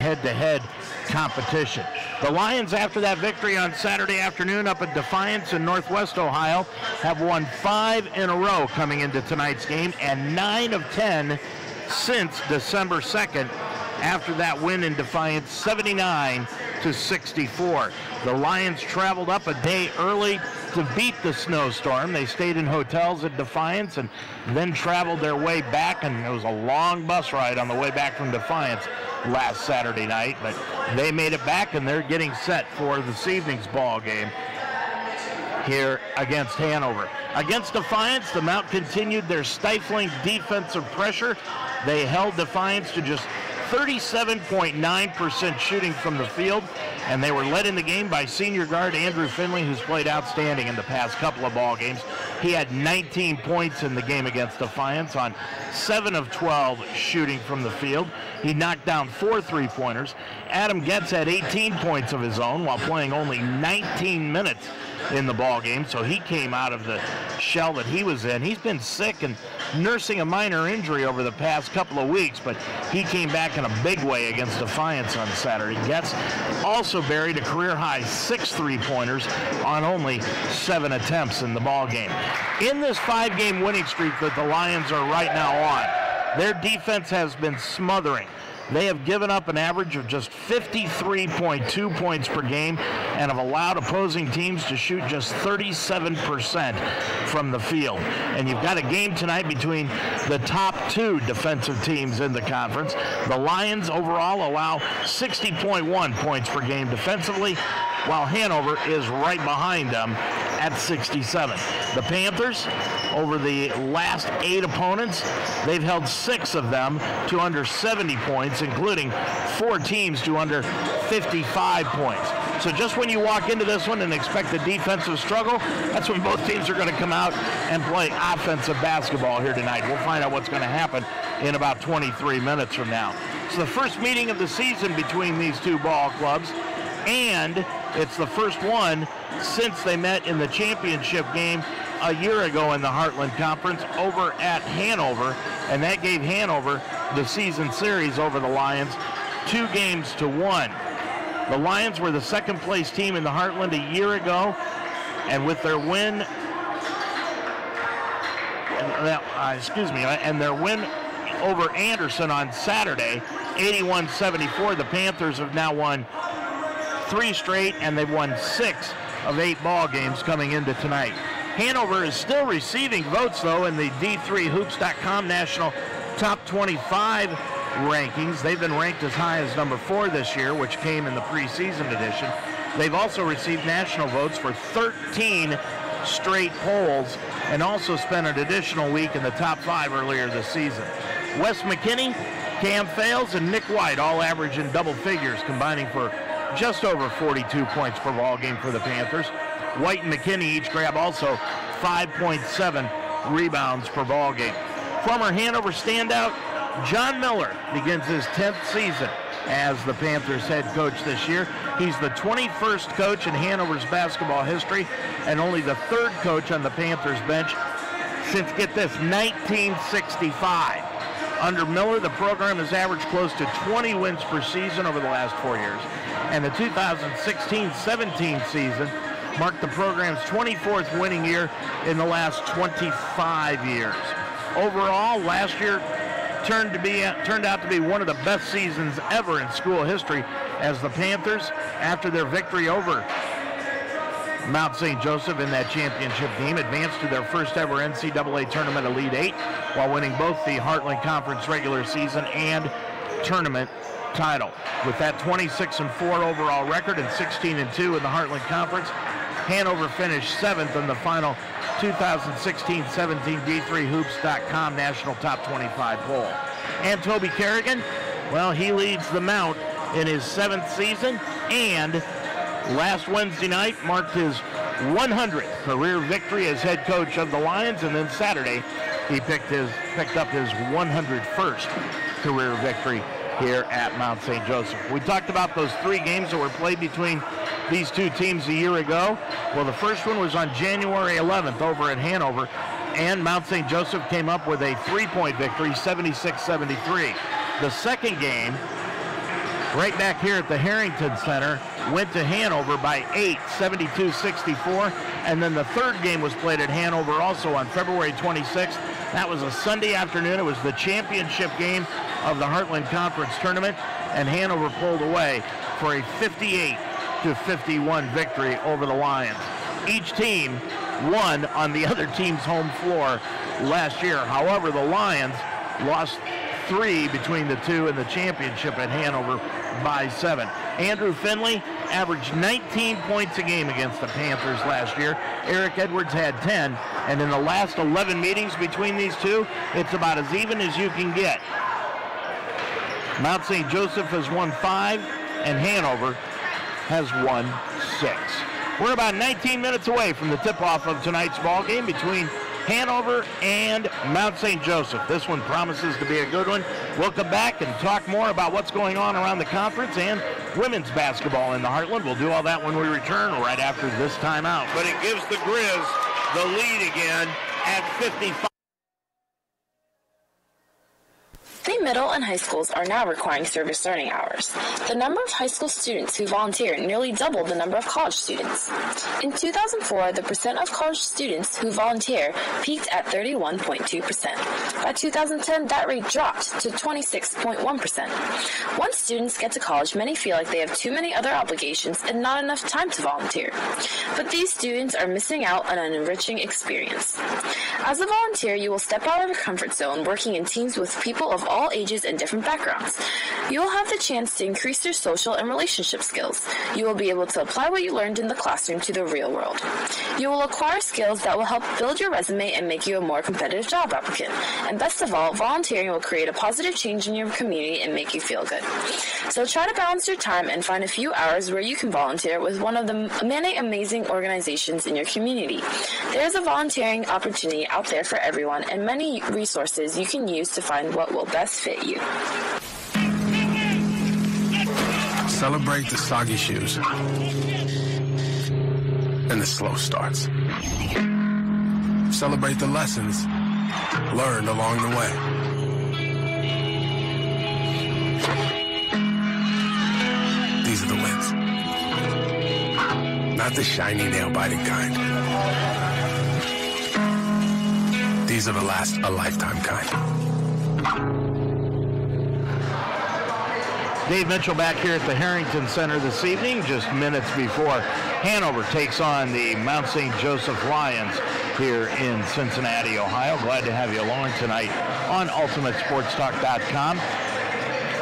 head-to-head competition. The Lions, after that victory on Saturday afternoon up at Defiance in Northwest Ohio, have won 5 in a row coming into tonight's game, and 9 of 10 since December 2nd after that win in Defiance, 79-64. The Lions traveled up a day early to beat the snowstorm. They stayed in hotels at Defiance and then traveled their way back, and it was a long bus ride on the way back from Defiance last Saturday night, but they made it back, and they're getting set for this evening's ball game here against Hanover. Against Defiance, the Mount continued their stifling defensive pressure. They held Defiance to just 37.9% shooting from the field, and they were led in the game by senior guard Andrew Finley, who's played outstanding in the past couple of ball games. He had 19 points in the game against Defiance on 7 of 12 shooting from the field. He knocked down 4 3-pointers. Adam Getz had 18 points of his own while playing only 19 minutes in the ball game, so he came out of the shell that he was in. He's been sick and nursing a minor injury over the past couple of weeks, but he came back in a big way against Defiance on Saturday. Getz also buried a career-high 6 3-pointers on only 7 attempts in the ball game. In this 5-game winning streak that the Lions are right now on, their defense has been smothering. They have given up an average of just 53.2 points per game and have allowed opposing teams to shoot just 37% from the field. And you've got a game tonight between the top 2 defensive teams in the conference. The Lions overall allow 60.1 points per game defensively, while Hanover is right behind them at 67. The Panthers, over the last 8 opponents, they've held 6 of them to under 70 points, including 4 teams to under 55 points. So just when you walk into this one and expect a defensive struggle, that's when both teams are going to come out and play offensive basketball here tonight. We'll find out what's going to happen in about 23 minutes from now. It's the first meeting of the season between these two ball clubs, and it's the first one since they met in the championship game a year ago in the Heartland Conference over at Hanover, and that gave Hanover the season series over the Lions 2-1. The Lions were the second place team in the Heartland a year ago, and with their win, their win over Anderson on Saturday, 81-74, the Panthers have now won 3 straight, and they've won 6 of 8 ball games coming into tonight. Hanover is still receiving votes, though, in the D3Hoops.com National Top 25 rankings. They've been ranked as high as number 4 this year, which came in the preseason edition. They've also received national votes for 13 straight polls and also spent an additional week in the top 5 earlier this season. Wes McKinney, Cam Fales, and Nick White all average in double figures, combining for just over 42 points per ball game for the Panthers. White and McKinney each grab also 5.7 rebounds per ball game. Former Hanover standout John Miller begins his 10th season as the Panthers head coach this year. He's the 21st coach in Hanover's basketball history and only the 3rd coach on the Panthers bench since, get this, 1965. Under Miller, the program has averaged close to 20 wins per season over the last 4 years, and the 2016-17 season marked the program's 24th winning year in the last 25 years. Overall, last year turned out to be one of the best seasons ever in school history, as the Panthers, after their victory over Mount St. Joseph in that championship game, advanced to their first ever NCAA Tournament Elite 8 while winning both the Heartland Conference regular season and tournament title. With that 26-4 overall record and 16-2 in the Heartland Conference, Hanover finished 7th in the final 2016-17 D3Hoops.com National Top 25 poll. And Toby Kerrigan, well, he leads the Mount in his 7th season, and last Wednesday night marked his 100th career victory as head coach of the Lions, and then Saturday he picked up his 101st career victory here at Mount St. Joseph. We talked about those 3 games that were played between these two teams a year ago. Well, the first one was on January 11th over at Hanover, and Mount St. Joseph came up with a 3-point victory, 76-73. The second game right back here at the Harrington Center, went to Hanover by 8, 72-64. And then the third game was played at Hanover also on February 26th. That was a Sunday afternoon. It was the championship game of the Heartland Conference Tournament, and Hanover pulled away for a 58-51 victory over the Lions. Each team won on the other team's home floor last year. However, the Lions lost 3 between the two in the championship at Hanover by 7. Andrew Finley averaged 19 points a game against the Panthers last year. Eric Edwards had 10, and in the last 11 meetings between these two, it's about as even as you can get. Mount St. Joseph has won 5, and Hanover has won 6. We're about 19 minutes away from the tip-off of tonight's ball game between Hanover and Mount St. Joseph. This one promises to be a good one. We'll come back and talk more about what's going on around the conference and women's basketball in the Heartland. We'll do all that when we return right after this timeout. But it gives the Grizz the lead again at 55. State middle and high schools are now requiring service learning hours. The number of high school students who volunteer nearly doubled the number of college students. In 2004, the percent of college students who volunteer peaked at 31.2%. By 2010, that rate dropped to 26.1%. Once students get to college, many feel like they have too many other obligations and not enough time to volunteer. But these students are missing out on an enriching experience. As a volunteer, you will step out of your comfort zone working in teams with people of all ages and different backgrounds. You will have the chance to increase your social and relationship skills. You will be able to apply what you learned in the classroom to the real world. You will acquire skills that will help build your resume and make you a more competitive job applicant. And best of all, volunteering will create a positive change in your community and make you feel good. So try to balance your time and find a few hours where you can volunteer with one of the many amazing organizations in your community. There is a volunteering opportunity out there for everyone and many resources you can use to find what will best fit you. Celebrate the soggy shoes and the slow starts. Celebrate the lessons learned along the way. These are the wins. Not the shiny nail-biting kind. These are the last a lifetime kind. Dave Mitchell back here at the Harrington Center this evening, just minutes before Hanover takes on the Mount St. Joseph Lions here in Cincinnati, Ohio. Glad to have you along tonight on UltimateSportsTalk.com.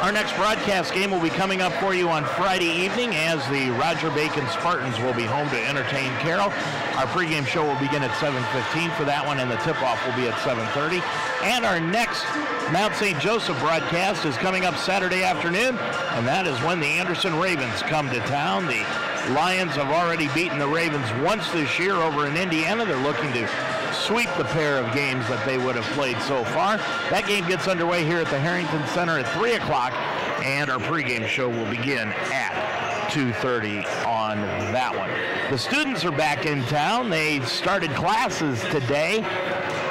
Our next broadcast game will be coming up for you on Friday evening as the Roger Bacon Spartans will be home to entertain Carroll. Our pregame show will begin at 7:15 for that one, and the tip-off will be at 7:30. And our next Mount St. Joseph broadcast is coming up Saturday afternoon, and that is when the Anderson Ravens come to town. The Lions have already beaten the Ravens once this year over in Indiana. They're looking to sweep the pair of games that they would have played so far. That game gets underway here at the Harrington Center at 3 o'clock, and our pregame show will begin at 2:30 on that one. The students are back in town. They started classes today,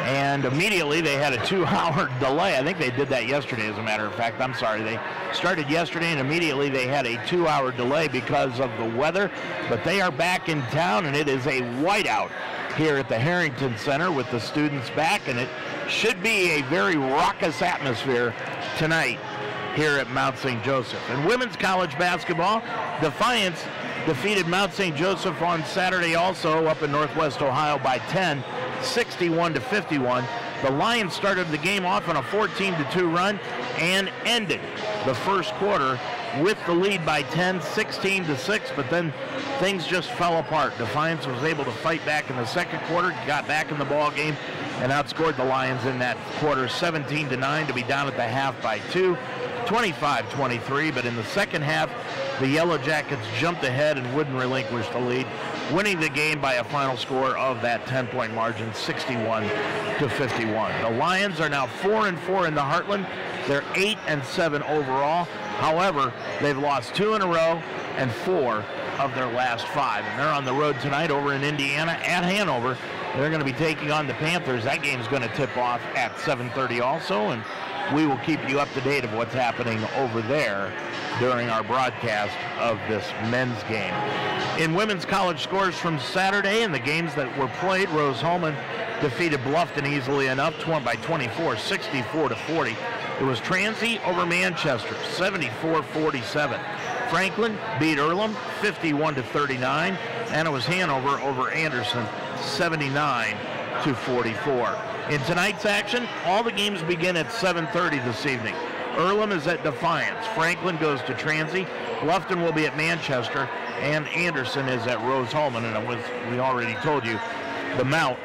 and immediately they had a 2-hour delay. I think they did that yesterday, as a matter of fact. I'm sorry. They started yesterday, and immediately they had a 2-hour delay because of the weather. But they are back in town, and it is a whiteout here at the Harrington Center with the students back, and it should be a very raucous atmosphere tonight here at Mount St. Joseph. In women's college basketball, Defiance defeated Mount St. Joseph on Saturday also up in Northwest Ohio by 10, 61-51. The Lions started the game off on a 14-2 run and ended the first quarter with the lead by 10, 16-6, but then things just fell apart. Defiance was able to fight back in the second quarter, got back in the ball game, and outscored the Lions in that quarter 17-9 to be down at the half by 2, 25-23. But in the second half, the Yellow Jackets jumped ahead and wouldn't relinquish the lead, winning the game by a final score of that 10-point margin, 61-51. The Lions are now 4-4 in the Heartland. They're 8-7 overall. However, they've lost 2 in a row and 4 of their last 5. And they're on the road tonight over in Indiana at Hanover. They're going to be taking on the Panthers. That game's going to tip off at 7:30 also, and we will keep you up to date of what's happening over there during our broadcast of this men's game. In women's college scores from Saturday and the games that were played, Rose-Hulman defeated Bluffton easily enough, by 24, 64-40. It was Transy over Manchester, 74-47. Franklin beat Earlham, 51-39, and it was Hanover over Anderson, 79-44. In tonight's action, all the games begin at 7:30 this evening. Earlham is at Defiance. Franklin goes to Transy. Bluffton will be at Manchester, and Anderson is at Rose-Hulman. And as we already told you, the Mount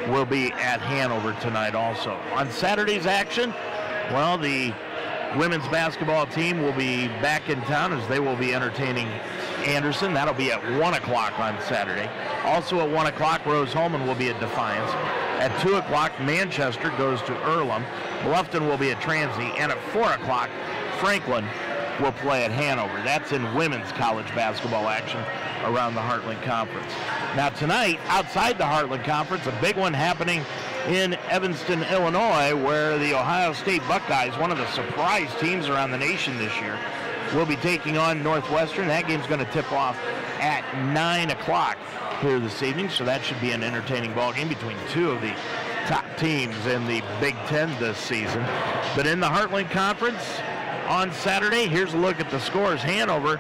will be at Hanover tonight also. On Saturday's action, well, the women's basketball team will be back in town as they will be entertaining Anderson. That'll be at 1 o'clock on Saturday. Also at 1 o'clock, Rose-Hulman will be at Defiance. At 2 o'clock, Manchester goes to Earlham. Bluffton will be at Transy. And at 4 o'clock, Franklin will play at Hanover. That's in women's college basketball action around the Heartland Conference. Now tonight, outside the Heartland Conference, a big one happening in Evanston, Illinois, where the Ohio State Buckeyes, one of the surprise teams around the nation this year, will be taking on Northwestern. That game's going to tip off at 9 o'clock here this evening, so that should be an entertaining ball game between two of the top teams in the Big Ten this season. But in the Heartland Conference on Saturday, here's a look at the scores. Hanover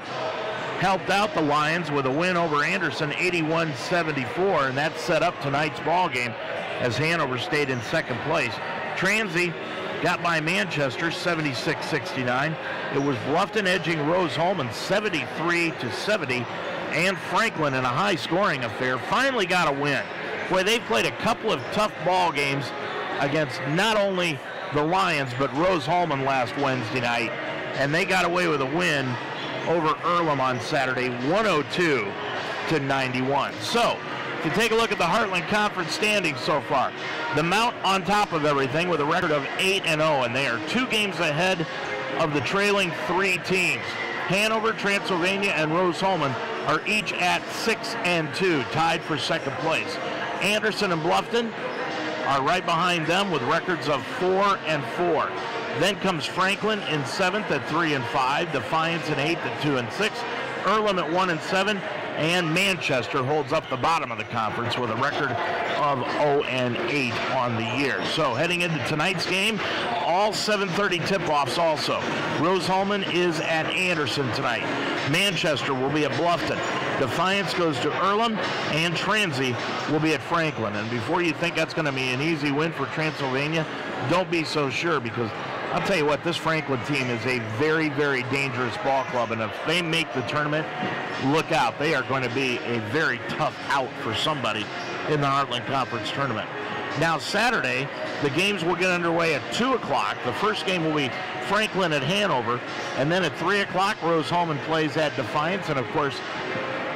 helped out the Lions with a win over Anderson, 81-74, and that set up tonight's ball game as Hanover stayed in second place. Transy got by Manchester, 76-69. It was Bluffton edging Rose-Hulman, 73-70, and Franklin, in a high-scoring affair, finally got a win. Boy, they played a couple of tough ball games against not only the Lions, but Rose-Hulman last Wednesday night, and they got away with a win over Earlham on Saturday, 102-91. So, if you take a look at the Heartland Conference standings so far, the Mount on top of everything with a record of 8-0, and they are 2 games ahead of the trailing 3 teams. Hanover, Transylvania, and Rose-Hulman are each at 6-2, tied for second place. Anderson and Bluffton are right behind them with records of 4-4. Then comes Franklin in 7th at 3-5, Defiance in 8th at 2-6, Earlham at 1-7, and Manchester holds up the bottom of the conference with a record of 0-8 on the year. So heading into tonight's game, all 7:30 tip-offs also. Rose-Hulman is at Anderson tonight. Manchester will be at Bluffton. Defiance goes to Earlham, and Transy will be at Franklin. And before you think that's going to be an easy win for Transylvania, don't be so sure, because I'll tell you what, this Franklin team is a very, very dangerous ball club, and if they make the tournament, look out. They are going to be a very tough out for somebody in the Heartland Conference tournament. Now, Saturday, the games will get underway at 2 o'clock. The first game will be Franklin at Hanover, and then at 3 o'clock, Rose-Hulman plays at Defiance, and of course,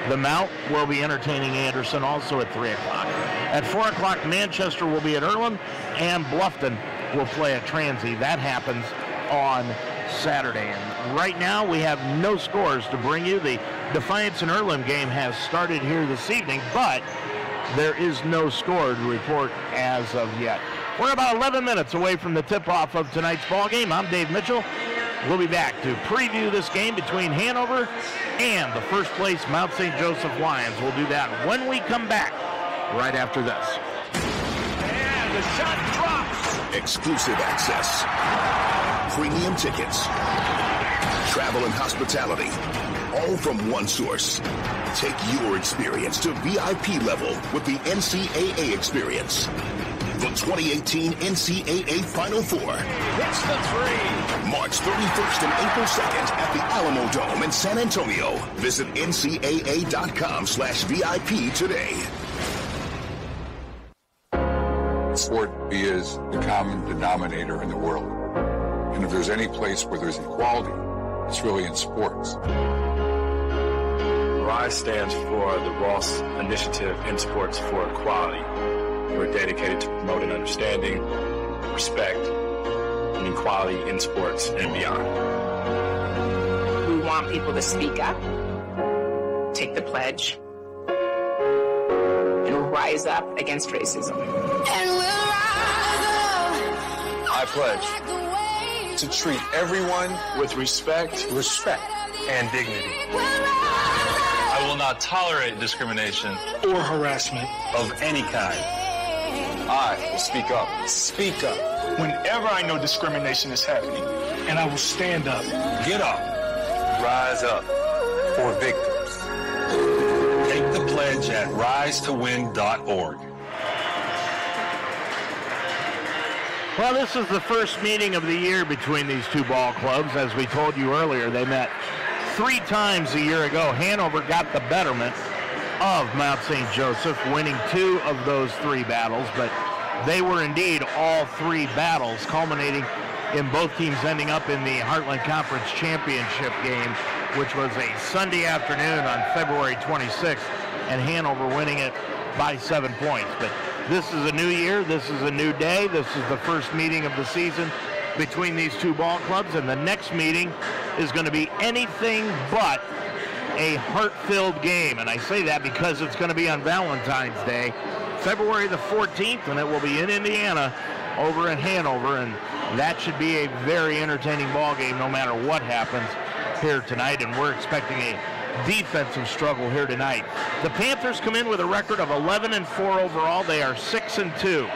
the Mount will be entertaining Anderson also at 3 o'clock. At 4 o'clock, Manchester will be at Earlham, and Bluffton will play at Transy. That happens on Saturday. And right now, we have no scores to bring you. The Defiance and Earlham game has started here this evening, but there is no score to report as of yet. We're about 11 minutes away from the tip-off of tonight's ball game. I'm Dave Mitchell. We'll be back to preview this game between Hanover and the first place Mount St. Joseph Lions. We'll do that when we come back right after this. And the shot drops. Exclusive access, premium tickets, travel and hospitality, all from one source. Take your experience to VIP level with the NCAA experience. The 2018 NCAA Final Four. Hits the three. March 31st and April 2nd at the Alamo Dome in San Antonio. Visit ncaa.com/VIP today. Sport is the common denominator in the world. And if there's any place where there's equality, it's really in sports. RISE stands for the Ross Initiative in Sports for Equality. We're dedicated to promoting understanding, respect, and equality in sports and beyond. We want people to speak up, take the pledge, and rise up against racism. And we'll rise up. I pledge to treat everyone with respect, and dignity. I will not tolerate discrimination or harassment of any kind. I will speak up. Speak up whenever I know discrimination is happening, and I will stand up. Get up. Rise up for victims. Take the pledge at risetowin.org. Well, this is the first meeting of the year between these two ball clubs. As we told you earlier, they met 3 times a year ago. Hanover got the betterment of Mount St. Joseph, winning 2 of those 3 battles, but they were indeed all 3 battles, culminating in both teams ending up in the Heartland Conference Championship game, which was a Sunday afternoon on February 26th, and Hanover winning it by 7 points. But this is a new year, this is a new day, this is the first meeting of the season between these two ball clubs, and the next meeting is going to be anything but a heart-filled game. And I say that because it's going to be on Valentine's Day, February the 14th, and it will be in Indiana over in Hanover, and that should be a very entertaining ball game no matter what happens here tonight, and we're expecting a defensive struggle here tonight. The Panthers come in with a record of 11-4 overall. They are 6-2,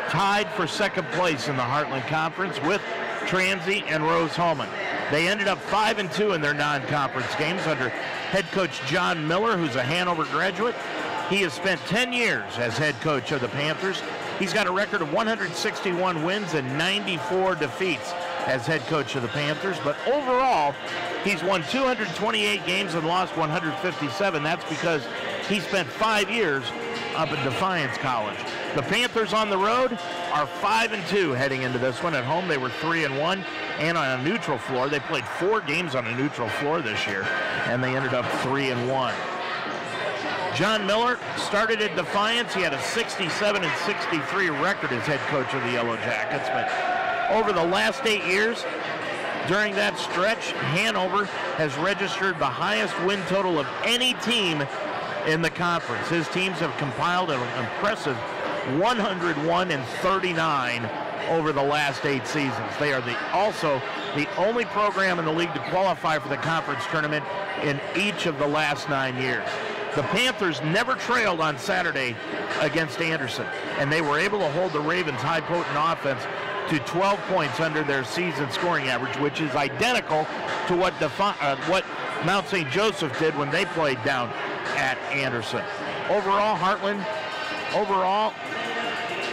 tied for second place in the Heartland Conference with Transy and Rose-Hulman. They ended up 5-2 in their non-conference games under head coach John Miller, who's a Hanover graduate. He has spent 10 years as head coach of the Panthers. He's got a record of 161 wins and 94 defeats as head coach of the Panthers, but overall, he's won 228 games and lost 157. That's because he spent 5 years up at Defiance College. The Panthers on the road are 5-2 heading into this one. At home, they were 3-1, and on a neutral floor, they played 4 games on a neutral floor this year, and they ended up 3-1. John Miller started at Defiance. He had a 67-63 record as head coach of the Yellow Jackets, but over the last 8 years, during that stretch, Hanover has registered the highest win total of any team in the conference. His teams have compiled an impressive 101-39 over the last 8 seasons. They are also the only program in the league to qualify for the conference tournament in each of the last 9 years. The Panthers never trailed on Saturday against Anderson, and they were able to hold the Ravens' high-potent offense to 12 points under their season scoring average, which is identical to what Mount St. Joseph did when they played down at Anderson. Overall, Heartland,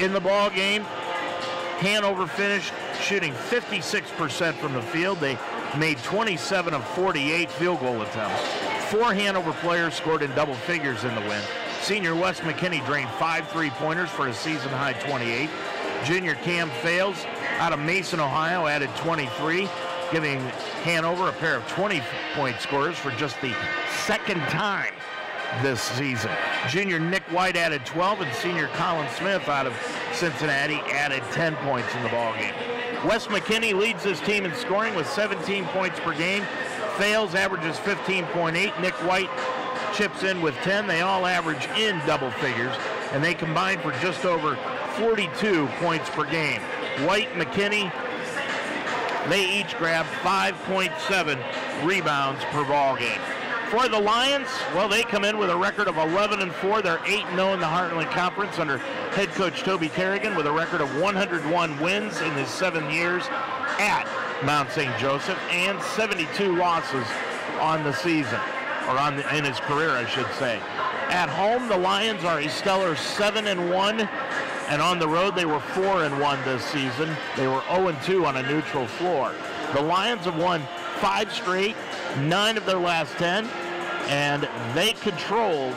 in the ball game, Hanover finished shooting 56% from the field. They made 27 of 48 field goal attempts. 4 Hanover players scored in double figures in the win. Senior Wes McKinney drained 5 3-pointers for a season-high 28. Junior Cam Fales out of Mason, Ohio, added 23, giving Hanover a pair of 20-point scorers for just the second time this season. Junior Nick White added 12, and senior Colin Smith out of Cincinnati added 10 points in the ballgame. Wes McKinney leads his team in scoring with 17 points per game. Fales averages 15.8. Nick White chips in with 10. They all average in double figures, and they combine for just over 42 points per game. White, McKinney, they each grab 5.7 rebounds per ball game. For the Lions, well, they come in with a record of 11-4. They're 8-0 in the Heartland Conference under head coach Toby Kerrigan with a record of 101 wins in his 7 years at Mount St. Joseph and 72 losses on the season, or in his career, I should say. At home, the Lions are a stellar 7-1, and on the road, they were 4-1 this season. They were 0-2 on a neutral floor. The Lions have won 5 straight, 9 of their last 10, and they controlled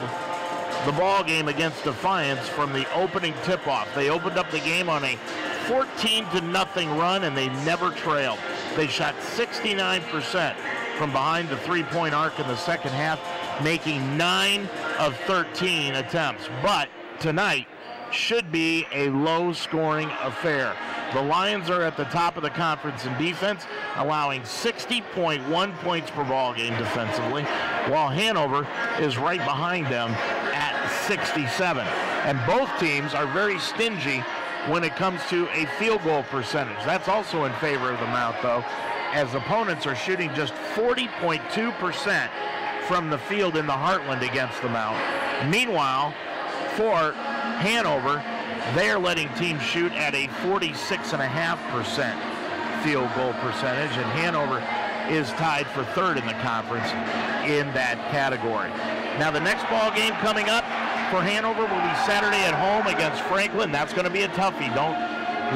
the ball game against Defiance from the opening tip-off. They opened up the game on a 14-0 run, and they never trailed. They shot 69% from behind the three-point arc in the second half, making 9 of 13 attempts. But tonight should be a low-scoring affair. The Lions are at the top of the conference in defense, allowing 60.1 points per ball game defensively, while Hanover is right behind them at 67. And both teams are very stingy when it comes to a field goal percentage. That's also in favor of the Mount, though, as opponents are shooting just 40.2% from the field in the Heartland against the Mount. Meanwhile, for Hanover, they're letting teams shoot at a 46.5% field goal percentage, and Hanover is tied for third in the conference in that category. Now, the next ball game coming up for Hanover will be Saturday at home against Franklin. That's going to be a toughie. Don't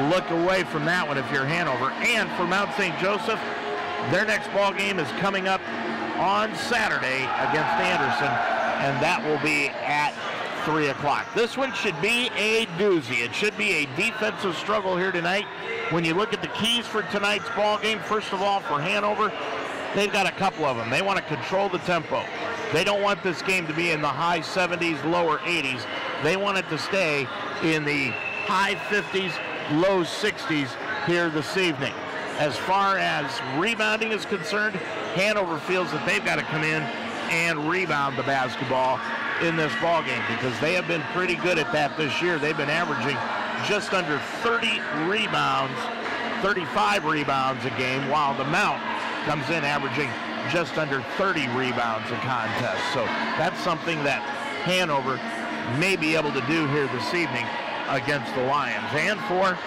look away from that one if you're Hanover. And for Mount St. Joseph, their next ball game is coming up on Saturday against Anderson, and that will be at 3 o'clock. This one should be a doozy. It should be a defensive struggle here tonight. When you look at the keys for tonight's ball game, first of all, for Hanover, they've got a couple of them. They want to control the tempo. They don't want this game to be in the high 70s, lower 80s. They want it to stay in the high 50s, low 60s here this evening. As far as rebounding is concerned, Hanover feels that they've got to come in and rebound the basketball in this ball game because they have been pretty good at that this year. They've been averaging just under 30 rebounds, 35 rebounds a game, while the Mount comes in averaging just under 30 rebounds a contest. So that's something that Hanover may be able to do here this evening against the Lions. And for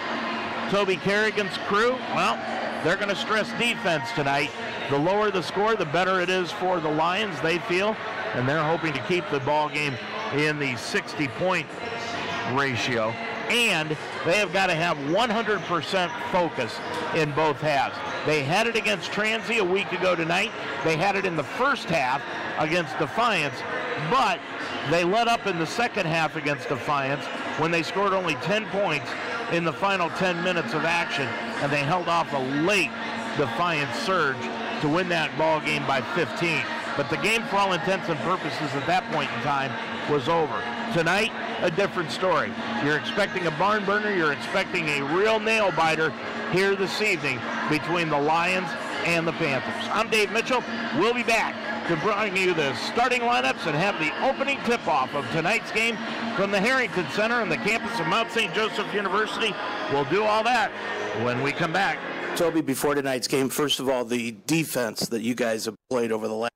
Toby Kerrigan's crew, well, they're going to stress defense tonight. The lower the score, the better it is for the Lions, they feel, and they're hoping to keep the ball game in the 60-point ratio. And they have got to have 100% focus in both halves. They had it against Transy a week ago tonight. They had it in the first half against Defiance, but they let up in the second half against Defiance when they scored only 10 points in the final 10 minutes of action, and they held off a late Defiance surge to win that ball game by 15. But the game, for all intents and purposes at that point in time, was over. Tonight, a different story. You're expecting a barn burner. You're expecting a real nail biter here this evening between the Lions and the Panthers. I'm Dave Mitchell. We'll be back to bring you the starting lineups and have the opening tip-off of tonight's game from the Harrington Center on the campus of Mount St. Joseph University. We'll do all that when we come back. Toby, before tonight's game, first of all, the defense that you guys have played over the last.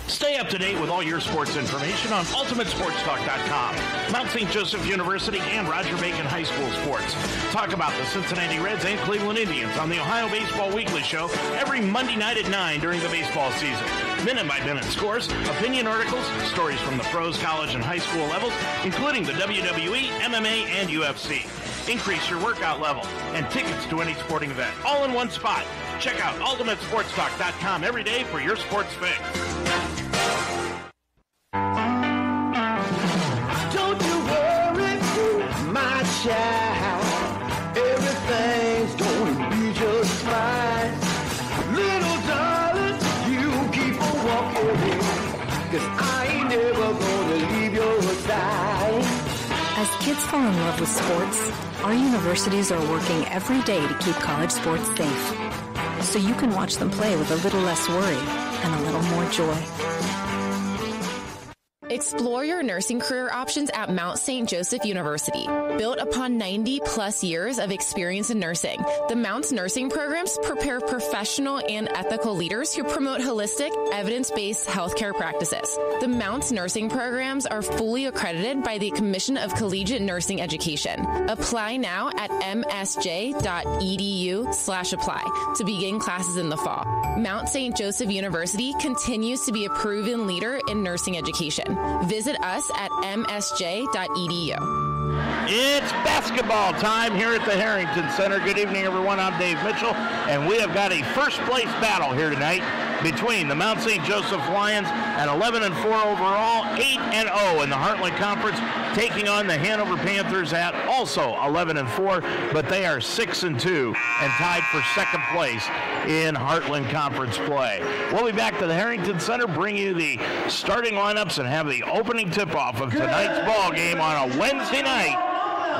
Stay up to date with all your sports information on UltimateSportsTalk.com. Mount St. Joseph University and Roger Bacon High School sports. Talk about the Cincinnati Reds and Cleveland Indians on the Ohio Baseball Weekly Show every Monday night at 9 during the baseball season. Minute-by-minute scores, opinion articles, stories from the pros, college, and high school levels, including the WWE, MMA, and UFC. Increase your workout level and tickets to any sporting event, all in one spot. Check out UltimateSportsTalk.com every day for your sports fix. Don't you worry, my child. Everything's going to be just fine. Little darling, you keep on walking, 'cause I ain't never gonna leave your side. As kids fall in love with sports, our universities are working every day to keep college sports safe, so you can watch them play with a little less worry and a little more joy. Explore your nursing career options at Mount St. Joseph University. Built upon 90-plus years of experience in nursing, the Mount's nursing programs prepare professional and ethical leaders who promote holistic, evidence-based healthcare practices. The Mount's nursing programs are fully accredited by the Commission of Collegiate Nursing Education. Apply now at msj.edu/apply to begin classes in the fall. Mount St. Joseph University continues to be a proven leader in nursing education. Visit us at msj.edu. It's basketball time here at the Harrington Center. Good evening, everyone. I'm Dave Mitchell, and we have got a first-place battle here tonight between the Mount St. Joseph Lions at 11-4 overall, 8-0 in the Heartland Conference, taking on the Hanover Panthers at also 11-4, but they are 6-2 and tied for second place in Heartland Conference play. We'll be back to the Harrington Center, bring you the starting lineups and have the opening tip-off of tonight's ball game on a Wednesday night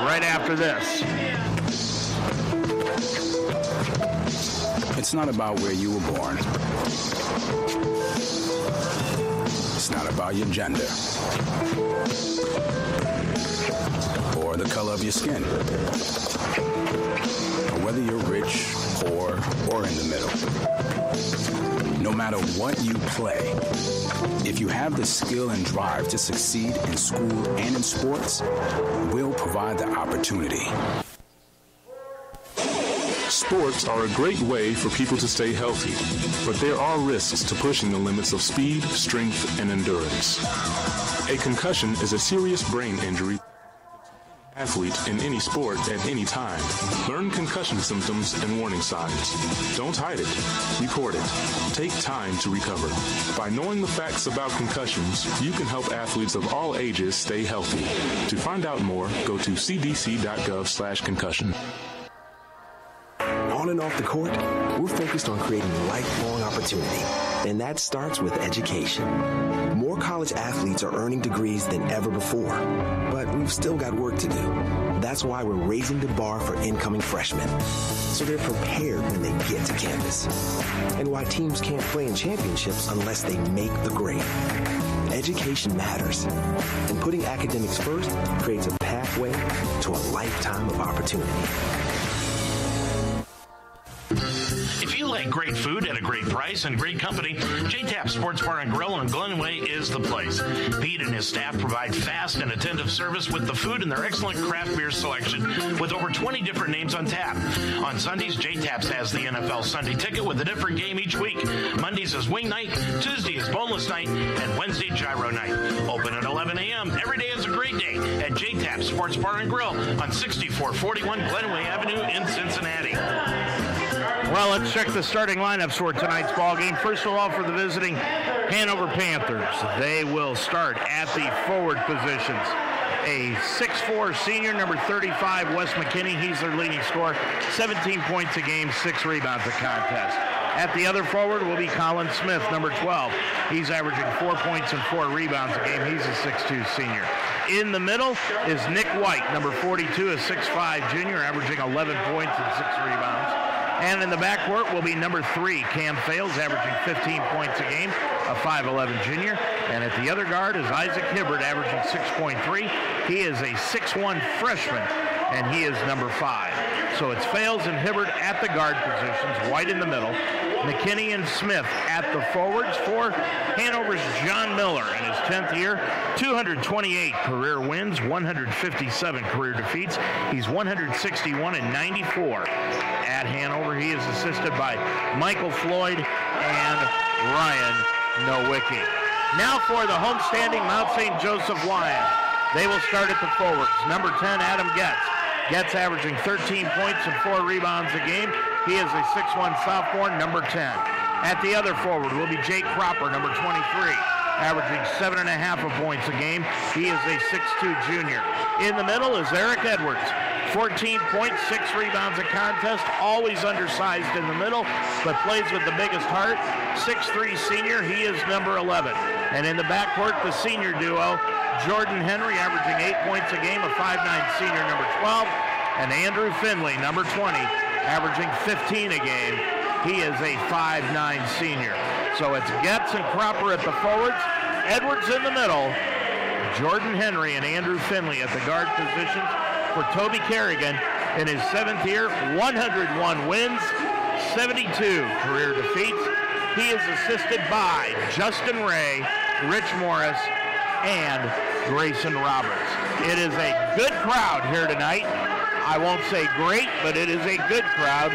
right after this. It's not about where you were born. It's not about your gender or the color of your skin or whether you're rich, poor, or in the middle. No matter what you play, if you have the skill and drive to succeed in school and in sports, we'll provide the opportunity. Sports are a great way for people to stay healthy, but there are risks to pushing the limits of speed, strength, and endurance. A concussion is a serious brain injury athlete in any sport at any time. Learn concussion symptoms and warning signs. Don't hide it. Report it. Take time to recover. By knowing the facts about concussions, you can help athletes of all ages stay healthy. To find out more, go to cdc.gov/concussion. On and off the court, we're focused on creating lifelong opportunity, and that starts with education. More college athletes are earning degrees than ever before, but we've still got work to do. That's why we're raising the bar for incoming freshmen, so they're prepared when they get to campus, and why teams can't play in championships unless they make the grade. Education matters, and putting academics first creates a pathway to a lifetime of opportunity. If you like great food at a great price and great company, J-Tap Sports Bar and Grill in Glenway is the place. Pete and his staff provide fast and attentive service with the food and their excellent craft beer selection with over 20 different names on tap. On Sundays, J-Taps has the NFL Sunday Ticket with a different game each week. Mondays is Wing Night, Tuesday is Boneless Night, and Wednesday Gyro Night. Open at 11 a.m. Every day is a great day at J-Tap Sports Bar and Grill on 6441 Glenway Avenue in Cincinnati. Well, let's check the starting lineups for tonight's ball game. First of all, for the visiting Hanover Panthers, they will start at the forward positions. A 6'4" senior, number 35, Wes McKinney. He's their leading scorer. 17 points a game, 6 rebounds a contest. At the other forward will be Colin Smith, number 12. He's averaging 4 points and 4 rebounds a game. He's a 6'2" senior. In the middle is Nick White, number 42, a 6'5" junior, averaging 11 points and 6 rebounds. And in the backcourt will be number 3, Cam Fales, averaging 15 points a game, a 5'11" junior. And at the other guard is Isaac Hibbert, averaging 6.3. He is a 6'1" freshman, and he is number 5. So it's Fales and Hibbert at the guard positions, White in the middle, McKinney and Smith at the forwards. For Hanover's John Miller in his 10th year, 228 career wins, 157 career defeats. He's 161 and 94 at Hanover. He is assisted by Michael Floyd and Ryan Nowicki. Now for the homestanding Mount St. Joseph Lions. They will start at the forwards. Number 10, Adam Getz. Getz averaging 13 points and 4 rebounds a game. He is a 6'1" sophomore, number 10. At the other forward will be Jake Cropper, number 23, averaging 7.5 points a game. He is a 6'2" junior. In the middle is Eric Edwards. 14 points, 6 rebounds a contest, always undersized in the middle, but plays with the biggest heart. 6'3" senior, he is number 11. And in the backcourt, the senior duo, Jordan Henry, averaging 8 points a game, a 5'9" senior, number 12, and Andrew Finley, number 20, averaging 15 a game. He is a 5'9" senior. So it's Getz and Cropper at the forwards, Edwards in the middle, Jordan Henry and Andrew Finley at the guard positions. For Toby Kerrigan in his 7th year, 101 wins, 72 career defeats. He is assisted by Justin Ray, Rich Morris, and Grayson Roberts. It is a good crowd here tonight. I won't say great, but it is a good crowd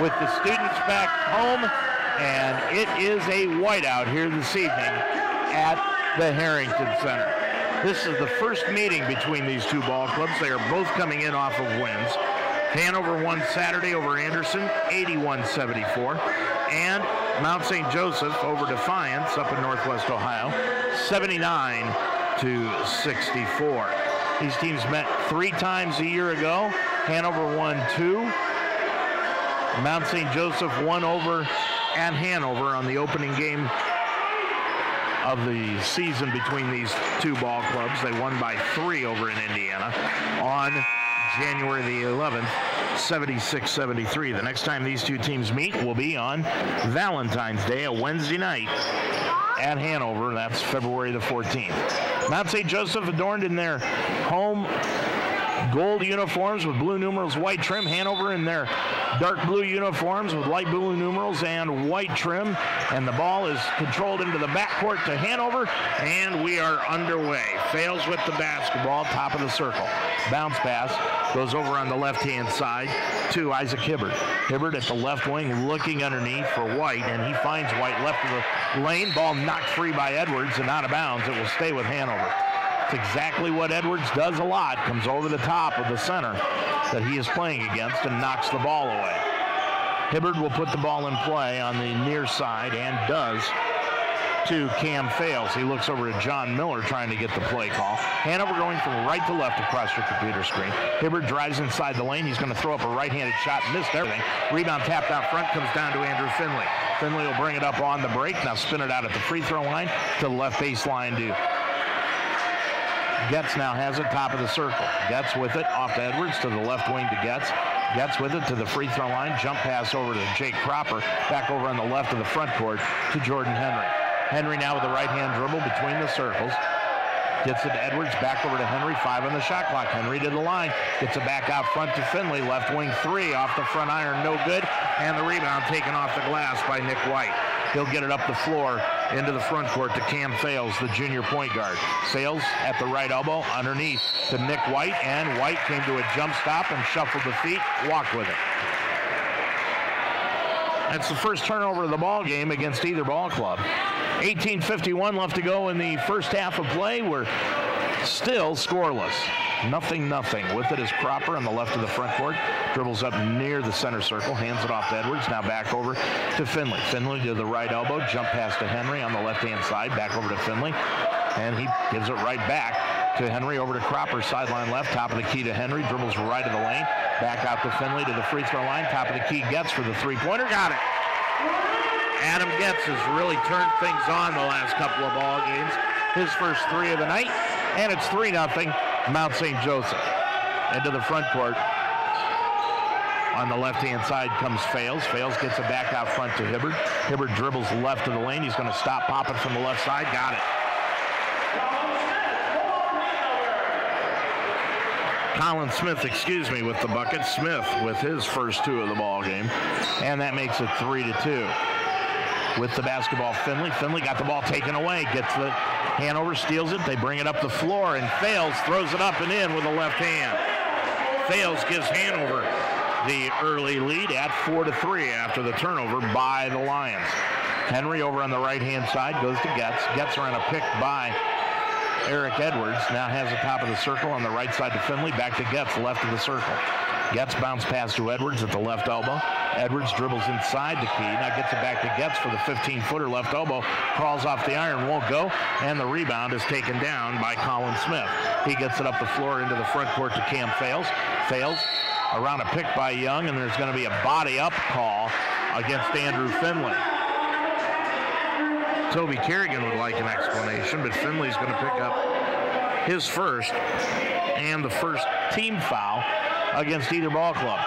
with the students back home, and it is a whiteout here this evening at the Harrington Center. This is the first meeting between these two ball clubs. They are both coming in off of wins. Hanover won Saturday over Anderson, 81-74. And Mount St. Joseph over Defiance up in Northwest Ohio, 79-64. These teams met 3 times a year ago. Hanover won 2. Mount St. Joseph won over at Hanover on the opening game of the season between these two ball clubs. They won by 3 over in Indiana on January the 11th, 76-73. The next time these two teams meet will be on Valentine's Day, a Wednesday night at Hanover. That's February the 14th. Mount St. Joseph adorned in their home gold uniforms with blue numerals, white trim. Hanover in their dark blue uniforms with light blue numerals and white trim, and the ball is controlled into the backcourt to Hanover, and we are underway. Fails with the basketball, top of the circle. Bounce pass goes over on the left-hand side to Isaac Hibbard. Hibbard at the left wing looking underneath for White, and he finds White left of the lane. Ball knocked free by Edwards and out of bounds. It will stay with Hanover. It's exactly what Edwards does a lot. Comes over the top of the center that he is playing against and knocks the ball away. Hibbard will put the ball in play on the near side and does to Cam Fales. He looks over to John Miller trying to get the play call. Hanover going from right to left across your computer screen. Hibbard drives inside the lane. He's going to throw up a right-handed shot. Missed everything. Rebound tapped out front. Comes down to Andrew Finley. Finley will bring it up on the break. Now spin it out at the free throw line to the left baseline to Getz. Now has it top of the circle. Getz with it off to Edwards to the left wing to Getz. Getz with it to the free throw line. Jump pass over to Jake Cropper. Back over on the left of the front court to Jordan Henry. Henry now with the right-hand dribble between the circles. Gets it to Edwards, back over to Henry, 5 on the shot clock. Henry to the line, gets it back out front to Finley. Left wing 3 off the front iron, no good. And the rebound taken off the glass by Nick White. He'll get it up the floor into the front court to Cam Fales, the junior point guard. Fales at the right elbow, underneath to Nick White, and White came to a jump stop and shuffled the feet, walked with it. That's the first turnover of the ball game against either ball club. 18:51 left to go in the first half of play. We're still scoreless. 0-0. With it is Cropper on the left of the front court. Dribbles up near the center circle. Hands it off to Edwards. Now back over to Finley. Finley to the right elbow. Jump pass to Henry on the left-hand side. Back over to Finley. And he gives it right back to Henry over to Cropper. Sideline left. Top of the key to Henry. Dribbles right of the lane. Back out to Finley to the free throw line. Top of the key Getz for the three-pointer. Got it. Adam Getz has really turned things on the last couple of ball games. His first 3 of the night, and it's 3-0 Mount St. Joseph. Into the front court. On the left-hand side comes Fales. Fales gets it back out front to Hibbard. Hibbard dribbles left of the lane. He's going to stop popping from the left side. Got it. Colin Smith, with the bucket. Smith with his first 2 of the ball game, and that makes it 3-2. With the basketball, Finley. Finley got the ball taken away. Gets the Hanover, steals it. They bring it up the floor, and Fales throws it up and in with the left hand. Fales gives Hanover the early lead at 4-3 after the turnover by the Lions. Henry over on the right-hand side goes to Getz. Getz around a pick by Eric Edwards. Now has the top of the circle on the right side to Finley. Back to Getz, left of the circle. Getz bounce pass to Edwards at the left elbow. Edwards dribbles inside the key. Now gets it back to Getz for the 15-footer left elbow. Crawls off the iron, won't go. And the rebound is taken down by Colin Smith. He gets it up the floor into the front court to Cam Fales. Fales around a pick by Young, and there's going to be a body-up call against Andrew Finley. Toby Kerrigan would like an explanation, but Finley's going to pick up his first and the first team foul against either ball club.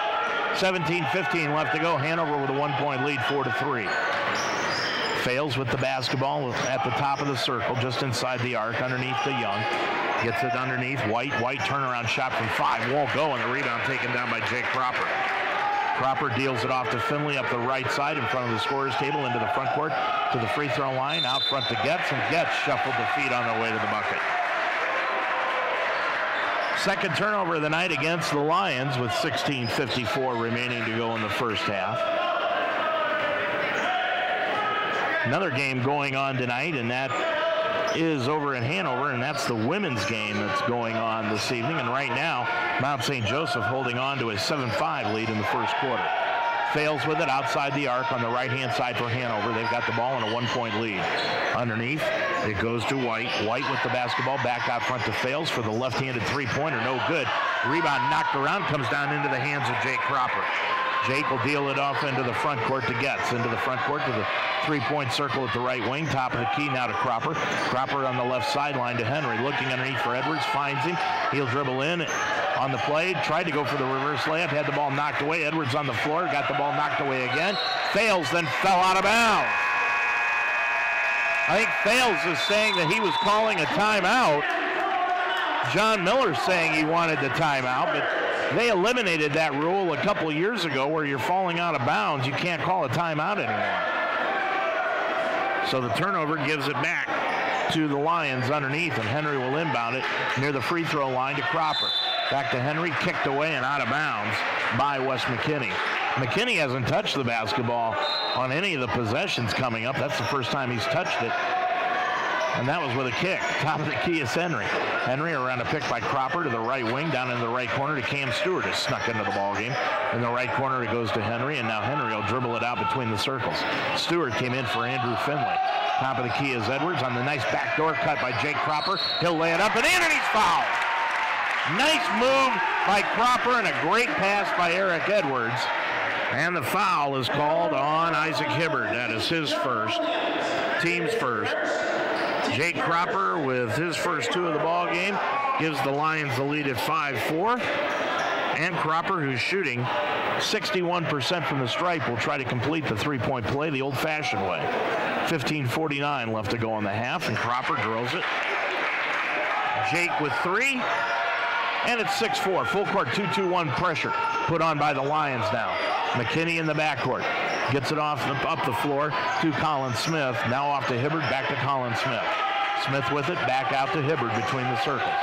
17:15 left to go. Hanover with a 1-point lead, 4-3. Fales with the basketball at the top of the circle, just inside the arc, underneath to Young. Gets it underneath. White turnaround shot from 5. Won't go, and the rebound taken down by Jake Cropper. Cropper deals it off to Finley up the right side in front of the scorer's table into the front court to the free throw line. Out front to Getz, and Getz shuffled the feet on their way to the bucket. Second turnover of the night against the Lions with 16:54 remaining to go in the first half. Another game going on tonight, and that is over in Hanover, and that's the women's game that's going on this evening. And right now, Mount St. Joseph holding on to a 7-5 lead in the first quarter. Fales with it outside the arc on the right-hand side for Hanover. They've got the ball in a 1-point lead. Underneath, it goes to White. White with the basketball back out front to Fales for the left-handed three-pointer. No good. Rebound knocked around, comes down into the hands of Jake Cropper. Jake will deal it off into the front court to Getz. Into the front court to the three-point circle at the right wing. Top of the key now to Cropper. Cropper on the left sideline to Henry. Looking underneath for Edwards. Finds him. He'll dribble in on the play. Tried to go for the reverse layup. Had the ball knocked away. Edwards on the floor. Got the ball knocked away again. Fales, then fell out of bounds. I think Fales is saying that he was calling a timeout. John Miller's saying he wanted the timeout, but They eliminated that rule a couple of years ago where you're falling out of bounds. You can't call a timeout anymore. So the turnover gives it back to the Lions underneath, and Henry will inbound it near the free throw line to Cropper. Back to Henry, kicked away and out of bounds by Wes McKinney. McKinney hasn't touched the basketball on any of the possessions coming up. That's the first time he's touched it. And that was with a kick. Top of the key is Henry. Henry around a pick by Cropper to the right wing, down into the right corner to Cam Stewart, who snuck into the ballgame. In the right corner, it goes to Henry, and now Henry will dribble it out between the circles. Stewart came in for Andrew Finley. Top of the key is Edwards on the nice backdoor cut by Jake Cropper. He'll lay it up and in, and he's fouled. Nice move by Cropper and a great pass by Eric Edwards. And the foul is called on Isaac Hibbard. That is his first, team's first. Jake Cropper with his first two of the ball game gives the Lions the lead at 5-4. And Cropper, who's shooting 61% from the stripe, will try to complete the three-point play the old-fashioned way. 15:49 left to go in the half, and Cropper drills it. Jake with three, and it's 6-4. Full court 2-2-1 pressure put on by the Lions now. McKinney in the backcourt. Gets it up the floor to Colin Smith. Now off to Hibbard, back to Colin Smith. Smith with it, back out to Hibbard between the circles.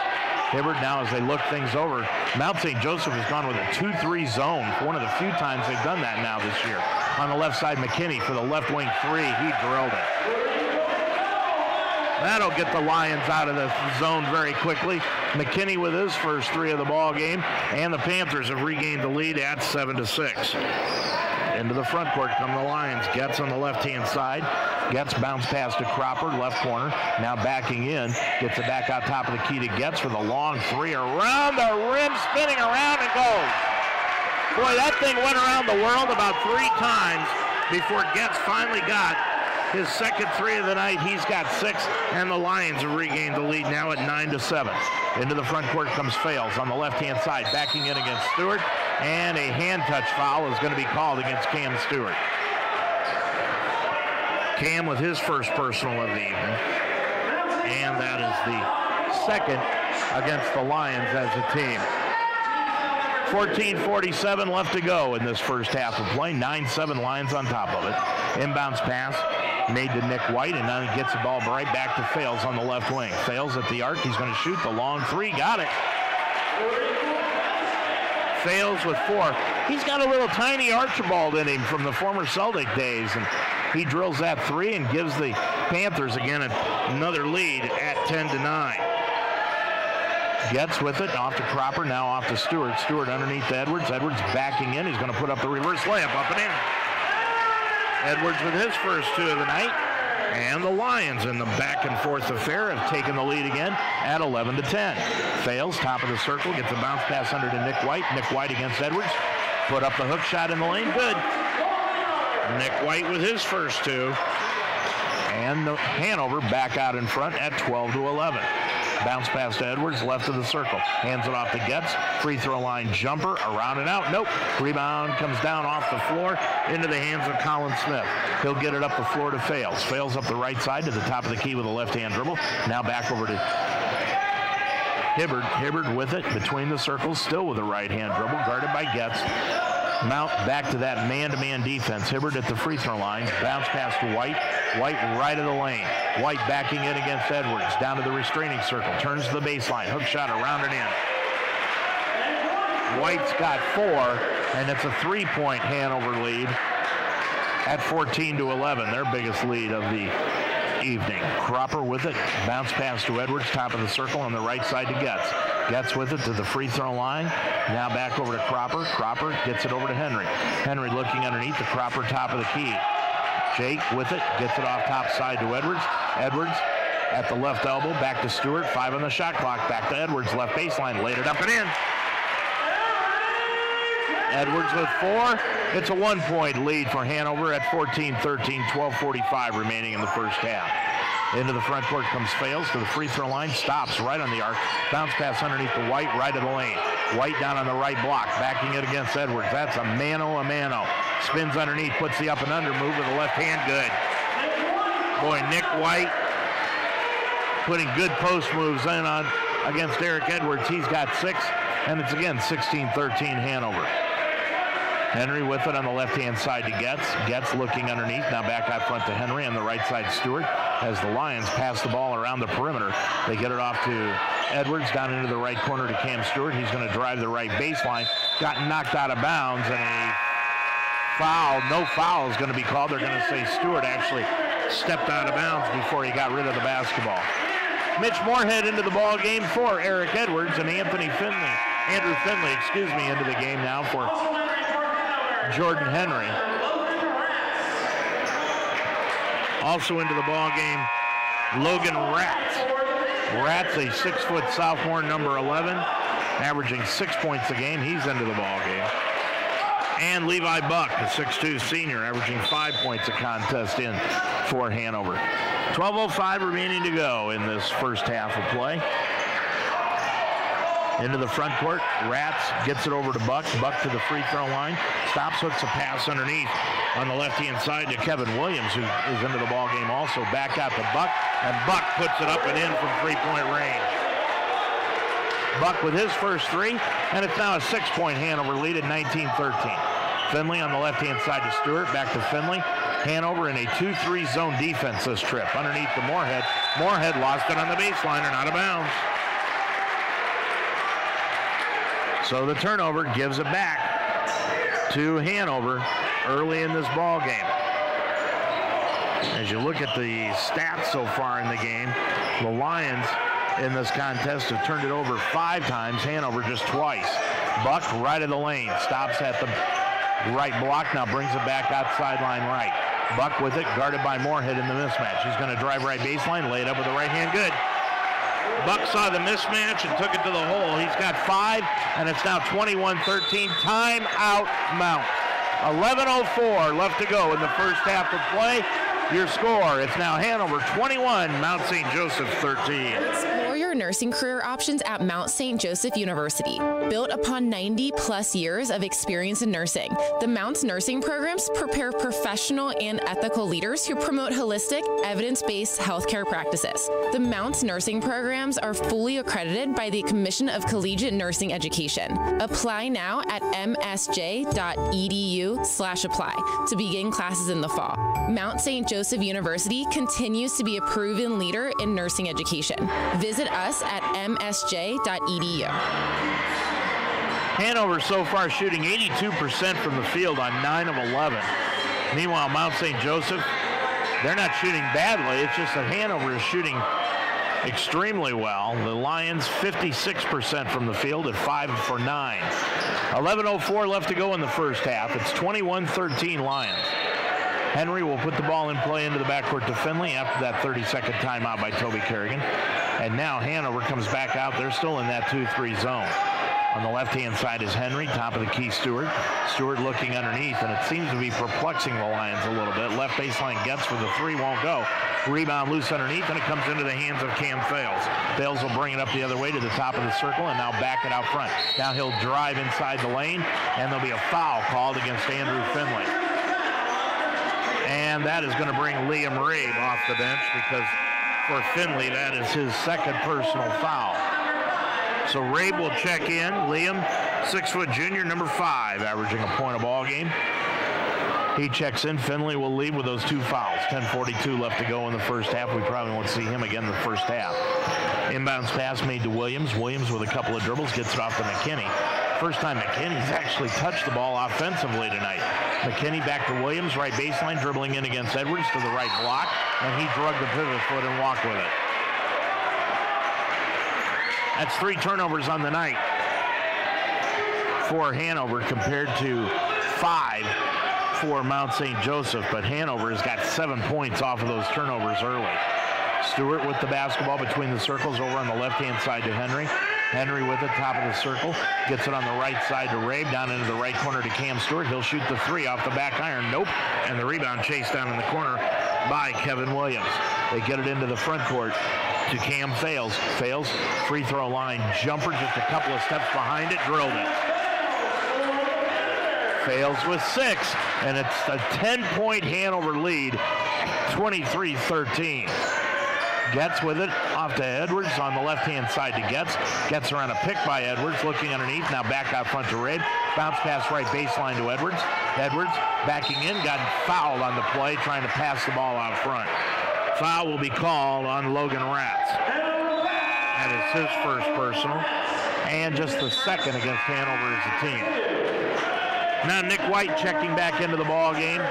Hibbard now, as they look things over, Mount St. Joseph has gone with a 2-3 zone. One of the few times they've done that now this year. On the left side, McKinney for the left wing three. He drilled it. That'll get the Lions out of the zone very quickly. McKinney with his first three of the ball game, and the Panthers have regained the lead at 7-6. Into the front court come the Lions. Getz on the left-hand side. Getz bounce pass to Cropper, left corner. Now backing in. Gets it back out top of the key to Getz for the long three. Around the rim, spinning around and goes. Boy, that thing went around the world about 3 times before Getz finally got his second three of the night. He's got 6, and the Lions have regained the lead now at 9-7. Into the front court comes Fales on the left-hand side, backing in against Stewart, and a hand touch foul is going to be called against Cam Stewart. Cam with his first personal of the evening, and that is the second against the Lions as a team. 14:47 left to go in this first half of play. 9-7 Lions on top of it. Inbounds pass made to Nick White, and now he gets the ball right back to Fales on the left wing. Fales at the arc. He's going to shoot the long three. Got it. Fales with 4. He's got a little tiny Archibald in him from the former Celtic days, and he drills that three and gives the Panthers again another lead at 10-9. Getz with it, off to Cropper, now off to Stewart. Stewart underneath to Edwards. Edwards backing in. He's going to put up the reverse layup, up and in. Edwards with his first two of the night. And the Lions in the back-and-forth affair have taken the lead again at 11-10. Fales, top of the circle, gets a bounce pass under to Nick White. Nick White against Edwards. Put up the hook shot in the lane. Good. Nick White with his first two. And Hanover back out in front at 12-11. Bounce pass to Edwards, left of the circle. Hands it off to Getz. Free throw line jumper, around and out. Nope. Rebound comes down off the floor into the hands of Colin Smith. He'll get it up the floor to Fales. Fales up the right side to the top of the key with a left-hand dribble. Now back over to Hibbard. Hibbard with it between the circles, still with a right-hand dribble, guarded by Getz. Mount back to that man-to-man defense. Hibbard at the free throw line. Bounce pass to White. White right of the lane. White backing in against Edwards. Down to the restraining circle. Turns to the baseline. Hook shot around and in. White's got 4, and it's a 3-point Hanover lead at 14-11. Their biggest lead of the evening. Cropper with it. Bounce pass to Edwards. Top of the circle on the right side to Getz. Getz with it to the free throw line. Now back over to Cropper. Cropper gets it over to Henry. Henry looking underneath the Cropper top of the key. Jake with it. Gets it off top side to Edwards. Edwards at the left elbow. Back to Stewart. 5 on the shot clock. Back to Edwards. Left baseline. Laid it up and in. Edwards with 4. It's a 1-point lead for Hanover at 14-13. 12:45 remaining in the first half. Into the front court comes Fales to the free throw line. Stops right on the arc. Bounce pass underneath the White, right of the lane. White down on the right block, backing it against Edwards. That's a mano-a-mano. Spins underneath, puts the up and under move with the left hand. Good. Boy, Nick White putting good post moves in on against Eric Edwards. He's got 6. And it's again 16-13 Hanover. Henry with it on the left-hand side to Getz. Getz looking underneath. Now back out front to Henry on the right side, Stewart. As the Lions pass the ball around the perimeter, they get it off to Edwards down into the right corner to Cam Stewart. He's going to drive the right baseline. Got knocked out of bounds, and a foul. No foul is going to be called. They're going to say Stewart actually stepped out of bounds before he got rid of the basketball. Mitch Moorhead into the ball game for Eric Edwards, and Andrew Finley, into the game now for Jordan Henry. Also into the ball game, Logan Ratz. Ratz, a 6-foot sophomore, number 11, averaging 6 points a game. He's into the ball game. And Levi Buck, a 6'2 senior, averaging 5 points a contest in for Hanover. 12:05 remaining to go in this first half of play. Into the front court, Ratz gets it over to Buck. Buck to the free throw line. Stops, hooks a pass underneath on the left-hand side to Kevin Williams, who is into the ball game also. Back out to Buck, and Buck puts it up and in from three-point range. Buck with his first three, and it's now a 6-point Hanover lead at 19-13. Finley on the left-hand side to Stewart, back to Finley. Hanover in a 2-3 zone defense this trip. Underneath to Moorhead. Moorhead lost it on the baseline and out of bounds. So the turnover gives it back to Hanover early in this ball game. As you look at the stats so far in the game, the Lions in this contest have turned it over 5 times, Hanover just twice. Buck right of the lane, stops at the right block, now brings it back outside line right. Buck with it, guarded by Moorhead in the mismatch. He's going to drive right baseline, lay it up with the right hand, good. Buck saw the mismatch and took it to the hole. He's got 5, and it's now 21-13. Timeout Mount. 11:04 left to go in the first half of play. Your score, it's now Hanover 21, Mount St. Joseph 13. Explore your nursing career options at Mount St. Joseph University. Built upon 90-plus years of experience in nursing, the Mount's nursing programs prepare professional and ethical leaders who promote holistic, evidence-based healthcare practices. The Mount's nursing programs are fully accredited by the Commission of Collegiate Nursing Education. Apply now at msj.edu/apply to begin classes in the fall. Mount St. Joseph University continues to be a proven leader in nursing education. Visit us at msj.edu. Hanover so far shooting 82% from the field on 9 of 11. Meanwhile, Mount St. Joseph, they're not shooting badly. It's just that Hanover is shooting extremely well. The Lions 56% from the field at 5 for 9. 11:04 left to go in the first half. It's 21-13 Lions. Henry will put the ball in play into the backcourt to Finley after that 30-second timeout by Toby Kerrigan. And now Hanover comes back out. They're still in that 2-3 zone. On the left-hand side is Henry, top of the key Stewart. Stewart looking underneath, and it seems to be perplexing the Lions a little bit. Left baseline gets for the 3, won't go. Rebound loose underneath, and it comes into the hands of Cam Fales. Fales will bring it up the other way to the top of the circle, and now back it out front. Now he'll drive inside the lane, and there'll be a foul called against Andrew Finley. And that is going to bring Liam Rabe off the bench because for Finley, that is his second personal foul. So Rabe will check in. Liam, 6-foot junior, number 5, averaging a point a ball game. He checks in. Finley will leave with those 2 fouls. 10:42 left to go in the first half. We probably won't see him again in the first half. Inbounds pass made to Williams. Williams with a couple of dribbles gets it off to McKinney. First time McKinney's actually touched the ball offensively tonight. McKinney back to Williams, right baseline, dribbling in against Edwards to the right block, and he drug the pivot foot and walked with it. That's 3 turnovers on the night for Hanover compared to 5 for Mount St. Joseph, but Hanover has got 7 points off of those turnovers early. Stewart with the basketball between the circles over on the left-hand side to Henry. Henry with it, top of the circle, gets it on the right side to Rabe, down into the right corner to Cam Stewart. He'll shoot the 3 off the back iron. Nope. And the rebound chased down in the corner by Kevin Williams. They get it into the front court to Cam Fales. Fales, free throw line jumper, just a couple of steps behind it, drilled it. Fales with 6, and it's a 10-point Hanover lead, 23-13. Getz with it off to Edwards on the left-hand side to Getz. Getz around a pick by Edwards, looking underneath. Now back out front to Rabe. Bounce pass right baseline to Edwards. Edwards backing in, got fouled on the play, trying to pass the ball out front. Foul will be called on Logan Ratz. That is his first personal, and just the second against Hanover as a team. Now Nick White checking back into the ball game.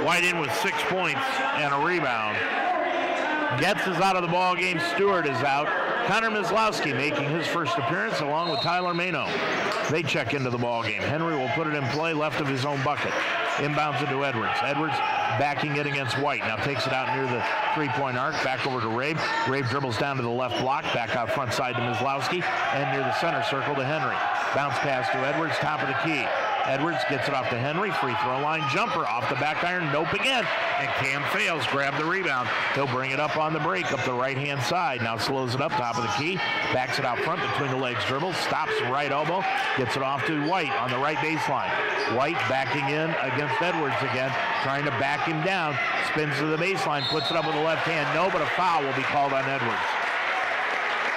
White in with 6 points and a rebound. Getz is out of the ball game. Stewart is out. Connor Mislowski making his first appearance along with Tyler Mano. They check into the ball game. Henry will put it in play left of his own bucket. Inbounds into Edwards. Edwards backing it against White. Now takes it out near the three-point arc. Back over to Rabe. Rabe dribbles down to the left block. Back out front side to Mislowski. And near the center circle to Henry. Bounce pass to Edwards. Top of the key. Edwards gets it off to Henry. Free throw line jumper off the back iron. Nope again. And Cam fails. Grab the rebound. He'll bring it up on the break up the right-hand side. Now slows it up top of the key. Backs it out front between the legs. Dribbles. Stops right elbow. Gets it off to White on the right baseline. White backing in against Edwards again. Trying to back him down. Spins to the baseline. Puts it up with the left hand. No, but a foul will be called on Edwards.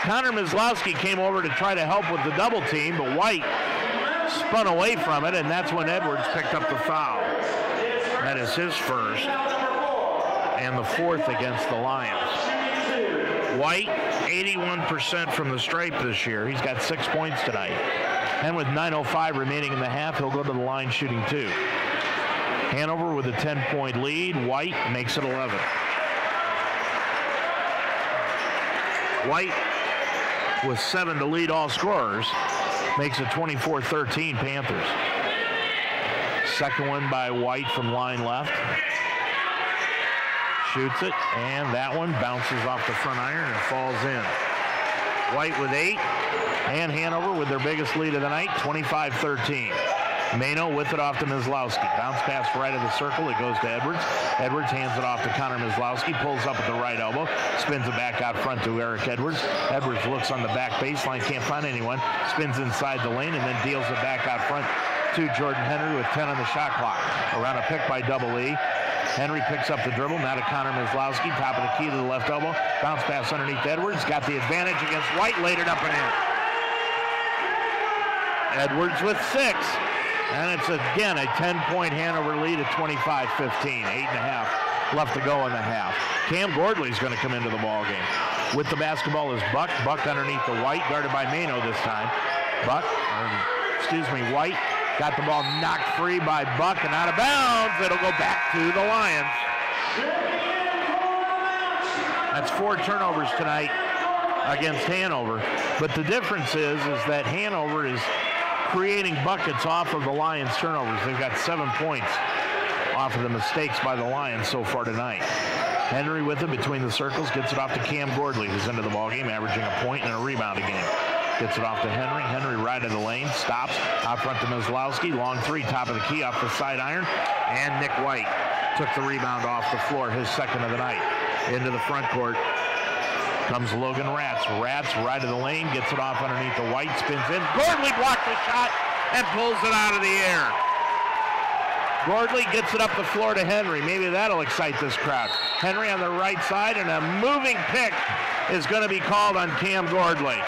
Connor Mislowski came over to try to help with the double team, but White spun away from it, and that's when Edwards picked up the foul. That is his first and the fourth against the Lions. White, 81% from the stripe this year. He's got 6 points tonight. And with 9:05 remaining in the half, he'll go to the line shooting 2. Hanover with a 10-point lead. White makes it 11. White with 7 to lead all scorers. Makes it 24-13 Panthers. Second one by White from line left. Shoots it, and that one bounces off the front iron and falls in. White with 8, and Hanover with their biggest lead of the night, 25-13. Mano with it off to Mislowski. Bounce pass right of the circle. It goes to Edwards. Edwards hands it off to Connor Mislowski. Pulls up at the right elbow. Spins it back out front to Eric Edwards. Edwards looks on the back baseline. Can't find anyone. Spins inside the lane and then deals it back out front to Jordan Henry with 10 on the shot clock. Around a pick by Double E. Henry picks up the dribble. Now to Connor Mislowski. Top of the key to the left elbow. Bounce pass underneath Edwards. Got the advantage against White. Laid it up and in. Edwards with 6. And it's again a 10-point Hanover lead at 25-15. 8.5 left to go in the half. Cam Gordley's going to come into the ball game. With the basketball is Buck. Buck underneath the White, guarded by Mano this time. White got the ball knocked free by Buck and out of bounds. It'll go back to the Lions. That's 4 turnovers tonight against Hanover. But the difference is that Hanover is creating buckets off of the Lions' turnovers. They've got 7 points off of the mistakes by the Lions so far tonight. Henry with it between the circles, gets it off to Cam Gordley, who's into the ballgame, averaging a point and a rebound a game. Gets it off to Henry. Henry right of the lane, stops, out front to Mislowski, long 3, top of the key, off the side iron, and Nick White took the rebound off the floor, his second of the night. Into the front court comes Logan Ratz. Ratz right of the lane, gets it off underneath the White, spins in. Gordley blocked the shot and pulls it out of the air. Gordley gets it up the floor to Henry. Maybe that'll excite this crowd. Henry on the right side, and a moving pick is going to be called on Cam Gordley.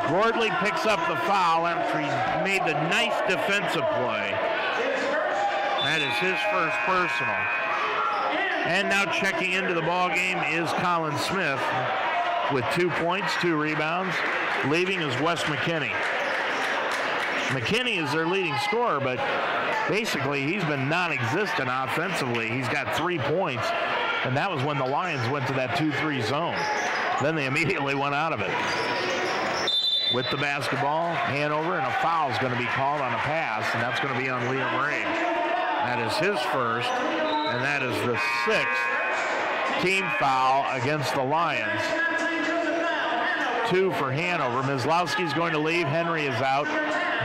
Gordley picks up the foul after he made the nice defensive play. That is his first personal. And now checking into the ball game is Colin Smith with 2 points, 2 rebounds. Leaving is Wes McKinney. McKinney is their leading scorer, but basically he's been non-existent offensively. He's got 3 points, and that was when the Lions went to that 2-3 zone. Then they immediately went out of it. With the basketball, Hanover, and a foul is going to be called on a pass, and that's going to be on Liam Rabe. That is his first, and that is the 6th team foul against the Lions. 2 for Hanover. Mislowski's going to leave. Henry is out.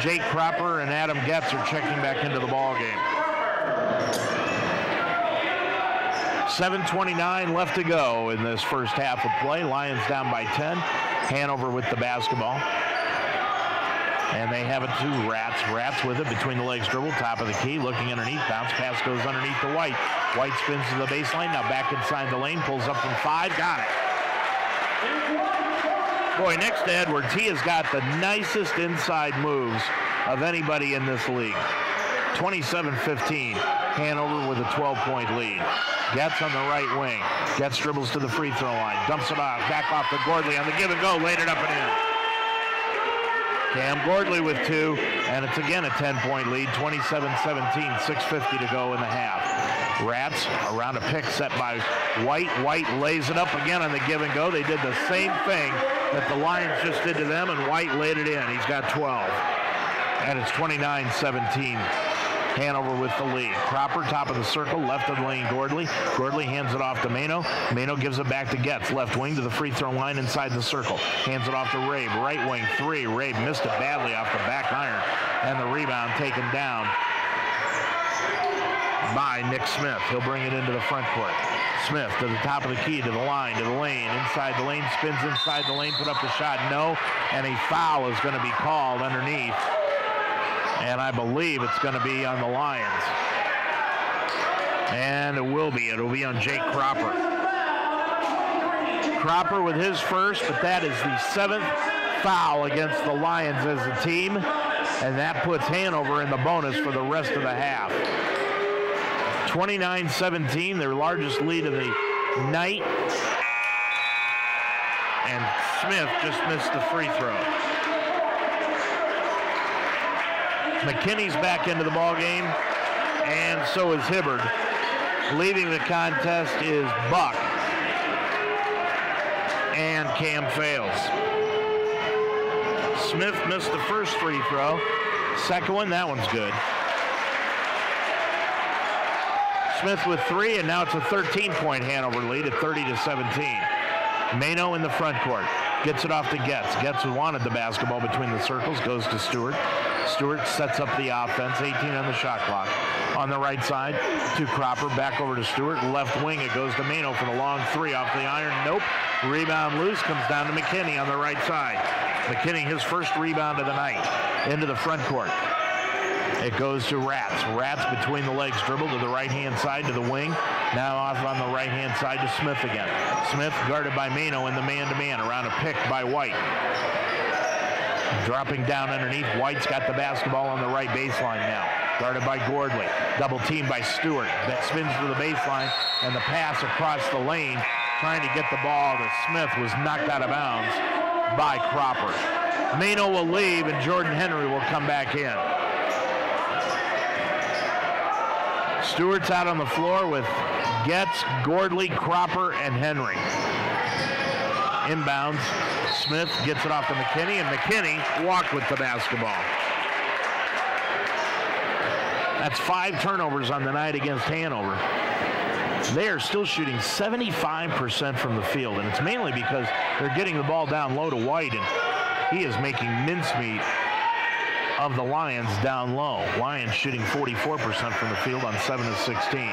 Jake Cropper and Adam Getz are checking back into the ball game. 7:29 left to go in this first half of play. Lions down by 10. Hanover with the basketball. And they have it to Ratz. Ratz with it between the legs dribble, top of the key, looking underneath. Bounce pass goes underneath the White. White spins to the baseline, now back inside the lane, pulls up from 5, got it. Boy, next to Edwards, he has got the nicest inside moves of anybody in this league. 27-15, Hanover with a 12-point lead. Getz on the right wing. Getz dribbles to the free throw line, dumps it off, back off to Gordley on the give and go, laid it up and in. Cam Gordley with 2, and it's again a 10-point lead, 27-17, 6:50 to go in the half. Rats around a pick set by White. White lays it up again on the give and go. They did the same thing that the Lions just did to them, and White laid it in. He's got 12. And it's 29-17. Hanover with the lead. Cropper, top of the circle, left of the lane, Gordley. Gordley hands it off to Mano. Mano gives it back to Getz. Left wing to the free throw line inside the circle. Hands it off to Rabe. Right wing, 3. Rabe missed it badly off the back iron. And the rebound taken down by Nick Smith. He'll bring it into the front court. Smith to the top of the key, to the line, to the lane, inside the lane, spins inside the lane, put up the shot, no, and a foul is going to be called underneath, and I believe it's going to be on the Lions, and it will be. It'll be on Jake Cropper. Cropper with his first, but that is the 7th foul against the Lions as a team, and that puts Hanover in the bonus for the rest of the half. 29-17, their largest lead of the night. And Smith just missed the free throw. McKinney's back into the ball game, and so is Hibbard. Leaving the contest is Buck. And Cam fails. Smith missed the first free throw. Second one, that one's good. Smith with 3, and now it's a 13-point Hanover lead at 30-17. Mano in the front court. Gets it off to Getz. Getz wanted the basketball between the circles. Goes to Stewart. Stewart sets up the offense. 18 on the shot clock. On the right side to Cropper. Back over to Stewart. Left wing, it goes to Mano for the long 3 off the iron. Nope. Rebound loose. Comes down to McKinney on the right side. McKinney, his first rebound of the night. Into the front court. It goes to Rats. Rats between the legs, dribble to the right-hand side to the wing. Now off on the right-hand side to Smith again. Smith guarded by Mano in the man-to-man around a pick by White. Dropping down underneath. White's got the basketball on the right baseline now. Guarded by Gordley. Double teamed by Stewart. That spins to the baseline, and the pass across the lane, trying to get the ball to Smith, was knocked out of bounds by Cropper. Mano will leave, and Jordan Henry will come back in. Stewart's out on the floor with Getz, Gordley, Cropper, and Henry. Inbounds. Smith gets it off to McKinney, and McKinney walked with the basketball. That's 5 turnovers on the night against Hanover. They are still shooting 75% from the field, and it's mainly because they're getting the ball down low to White, and he is making mincemeat of the Lions down low. Lions shooting 44% from the field on 7 of 16.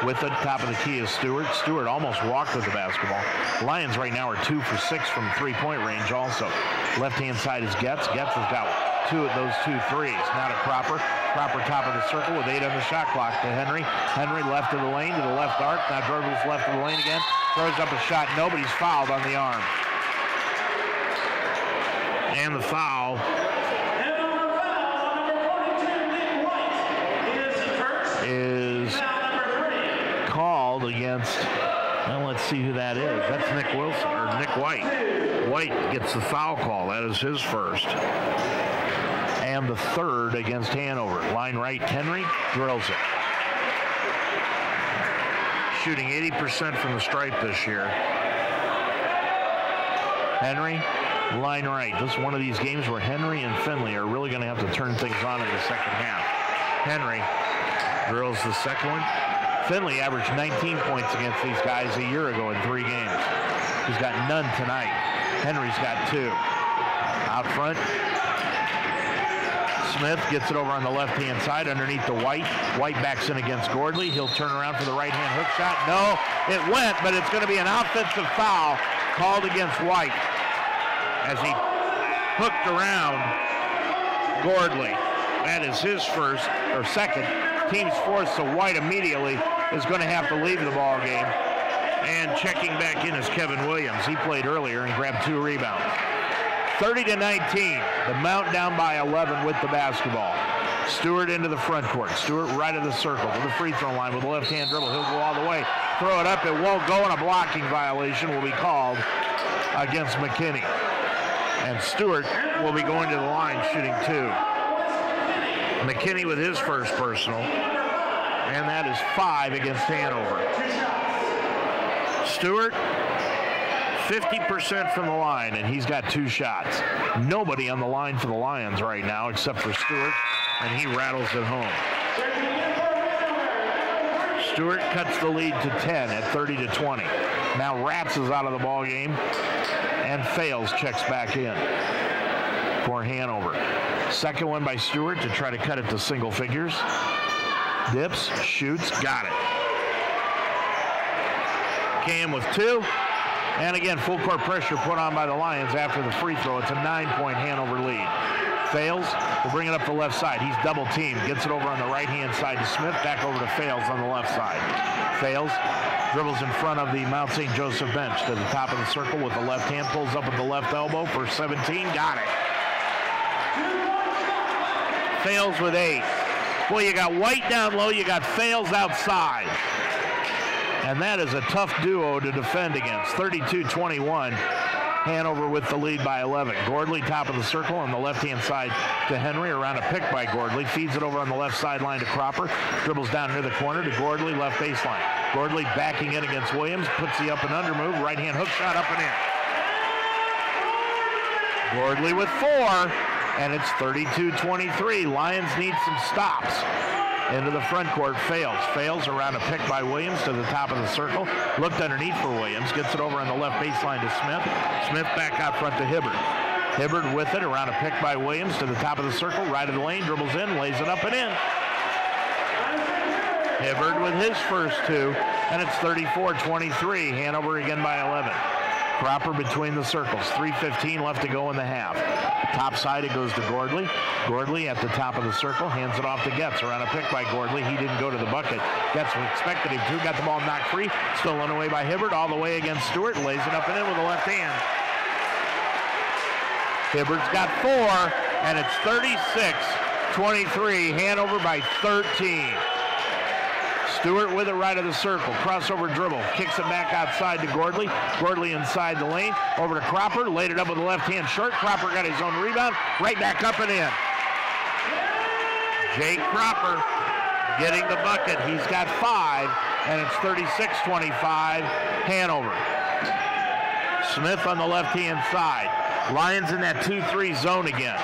With the top of the key is Stewart. Stewart almost walked with the basketball. Lions right now are 2 for 6 from three-point range also. Left-hand side is Getz. Getz has got 2 of those 2 threes. Now to Cropper. Cropper top of the circle with 8 on the shot clock to Henry. Henry left of the lane to the left arc. Now dribbles left of the lane again. Throws up a shot. Nobody's fouled on the arm. And the foul is called against, well, let's see who that is. That's Nick Wilson, or Nick White. White gets the foul call. That is his first. And the third against Hanover. Line right, Henry drills it. Shooting 80% from the stripe this year. Henry, line right. This is one of these games where Henry and Finley are really going to have to turn things on in the second half. Henry drills the second one. Finley averaged 19 points against these guys a year ago in 3 games. He's got none tonight. Henry's got 2. Out front, Smith gets it over on the left-hand side underneath the White. White backs in against Gordley. He'll turn around for the right-hand hook shot. No, it went, but it's going to be an offensive foul called against White as he hooked around Gordley. That is his first, or second. Team's fourth, so White immediately is going to have to leave the ball game. And checking back in is Kevin Williams. He played earlier and grabbed 2 rebounds. 30-19. The Mount down by 11 with the basketball. Stewart into the front court. Stewart right of the circle to the free throw line with a left-hand dribble. He'll go all the way. Throw it up. It won't go, and a blocking violation will be called against McKinney. And Stewart will be going to the line shooting 2. McKinney with his first personal. And that is 5 against Hanover. Stewart, 50% from the line, and he's got 2 shots. Nobody on the line for the Lions right now except for Stewart, and he rattles it home. Stewart cuts the lead to 10 at 30-20. Now Ratz is out of the ball game, and Fales checks back in for Hanover. Second one by Stewart to try to cut it to single figures. Dips, shoots, got it. Cam with 2. And again, full court pressure put on by the Lions after the free throw. It's a 9-point Hanover lead. Fales will bring it up the left side. He's double teamed. Gets it over on the right-hand side to Smith. Back over to Fales on the left side. Fales dribbles in front of the Mount St. Joseph bench to the top of the circle with the left hand. Pulls up with the left elbow for 17. Got it. Fales with 8. Boy, you got White down low. You got Fales outside. And that is a tough duo to defend against. 32-21. Hanover with the lead by 11. Gordley top of the circle on the left-hand side to Henry. Around a pick by Gordley. Feeds it over on the left sideline to Cropper. Dribbles down near the corner to Gordley, left baseline. Gordley backing in against Williams. Puts the up and under move. Right-hand hook shot up and in. Gordley with 4. And it's 32-23. Lions need some stops. Into the front court, Fales around a pick by Williams to the top of the circle. Looked underneath for Williams. Gets it over on the left baseline to Smith. Smith back out front to Hibbard. Hibbard with it around a pick by Williams to the top of the circle. Right of the lane, dribbles in, lays it up and in. Hibbard with his first 2. And it's 34-23. Hanover again by 11. Cropper between the circles. 3:15 left to go in the half. Top side, it goes to Gordley. Gordley at the top of the circle, hands it off to Getz. Around a pick by Gordley. He didn't go to the bucket. Getz expected him to. Got the ball knocked free. Stolen away by Hibbard. All the way against Stewart. Lays it up and in with the left hand. Hibbard's got 4, and it's 36-23. Hanover by 13. Stewart with it right of the circle. Crossover dribble. Kicks it back outside to Gordley. Gordley inside the lane. Over to Cropper. Laid it up with the left hand short. Cropper got his own rebound. Right back up and in. Jake Cropper getting the bucket. He's got 5, and it's 36-25 Hanover. Smith on the left-hand side. Lions in that 2-3 zone again.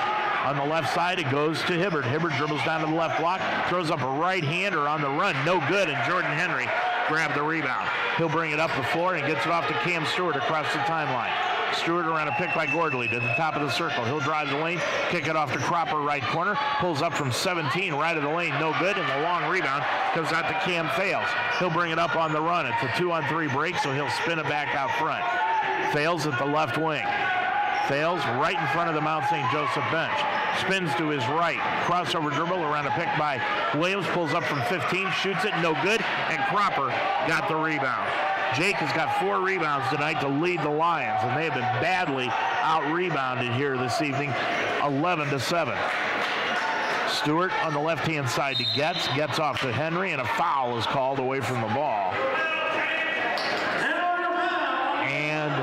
On the left side, it goes to Hibbard. Hibbard dribbles down to the left block, throws up a right-hander on the run. No good, and Jordan Henry grabbed the rebound. He'll bring it up the floor and gets it off to Cam Stewart across the timeline. Stewart around a pick by Gordley to the top of the circle. He'll drive the lane, kick it off to Cropper, right corner. Pulls up from 17, right of the lane, no good, and the long rebound comes out to Cam Fales. He'll bring it up on the run. It's a 2-on-3 break, so he'll spin it back out front. Fales at the left wing. Fales right in front of the Mount St. Joseph bench. Spins to his right. Crossover dribble around a pick by Williams. Pulls up from 15. Shoots it. No good. And Cropper got the rebound. Jake has got 4 rebounds tonight to lead the Lions. And they have been badly out-rebounded here this evening. 11-7. Stewart on the left-hand side to Getz. Getz off to Henry. And a foul is called away from the ball. And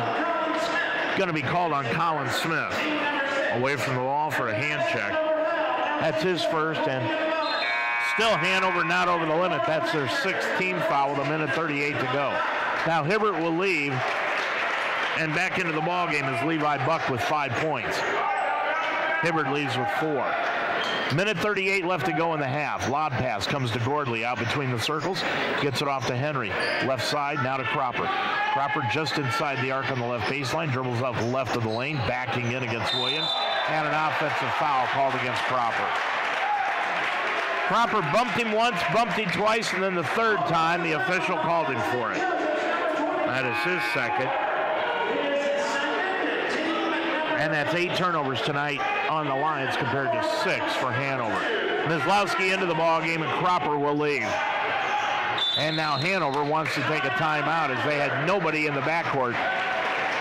going to be called on Colin Smith. Away from the ball for a hand check. That's his first, and still Hanover not over the limit. That's their 6th team foul with 1:38 to go. Now Hibbert will leave, and back into the ball game is Levi Buck with 5 points. Hibbert leaves with 4. 1:38 left to go in the half. Lob pass comes to Gordley out between the circles. Gets it off to Henry. Left side, now to Cropper. Cropper just inside the arc on the left baseline. Dribbles out the left of the lane. Backing in against Williams. And an offensive foul called against Cropper. Cropper bumped him once, bumped him twice, and then the 3rd time the official called him for it. That is his 2nd. And that's 8 turnovers tonight on the Lions compared to 6 for Hanover. Mislowski into the ball game, and Cropper will leave. And now Hanover wants to take a timeout as they had nobody in the backcourt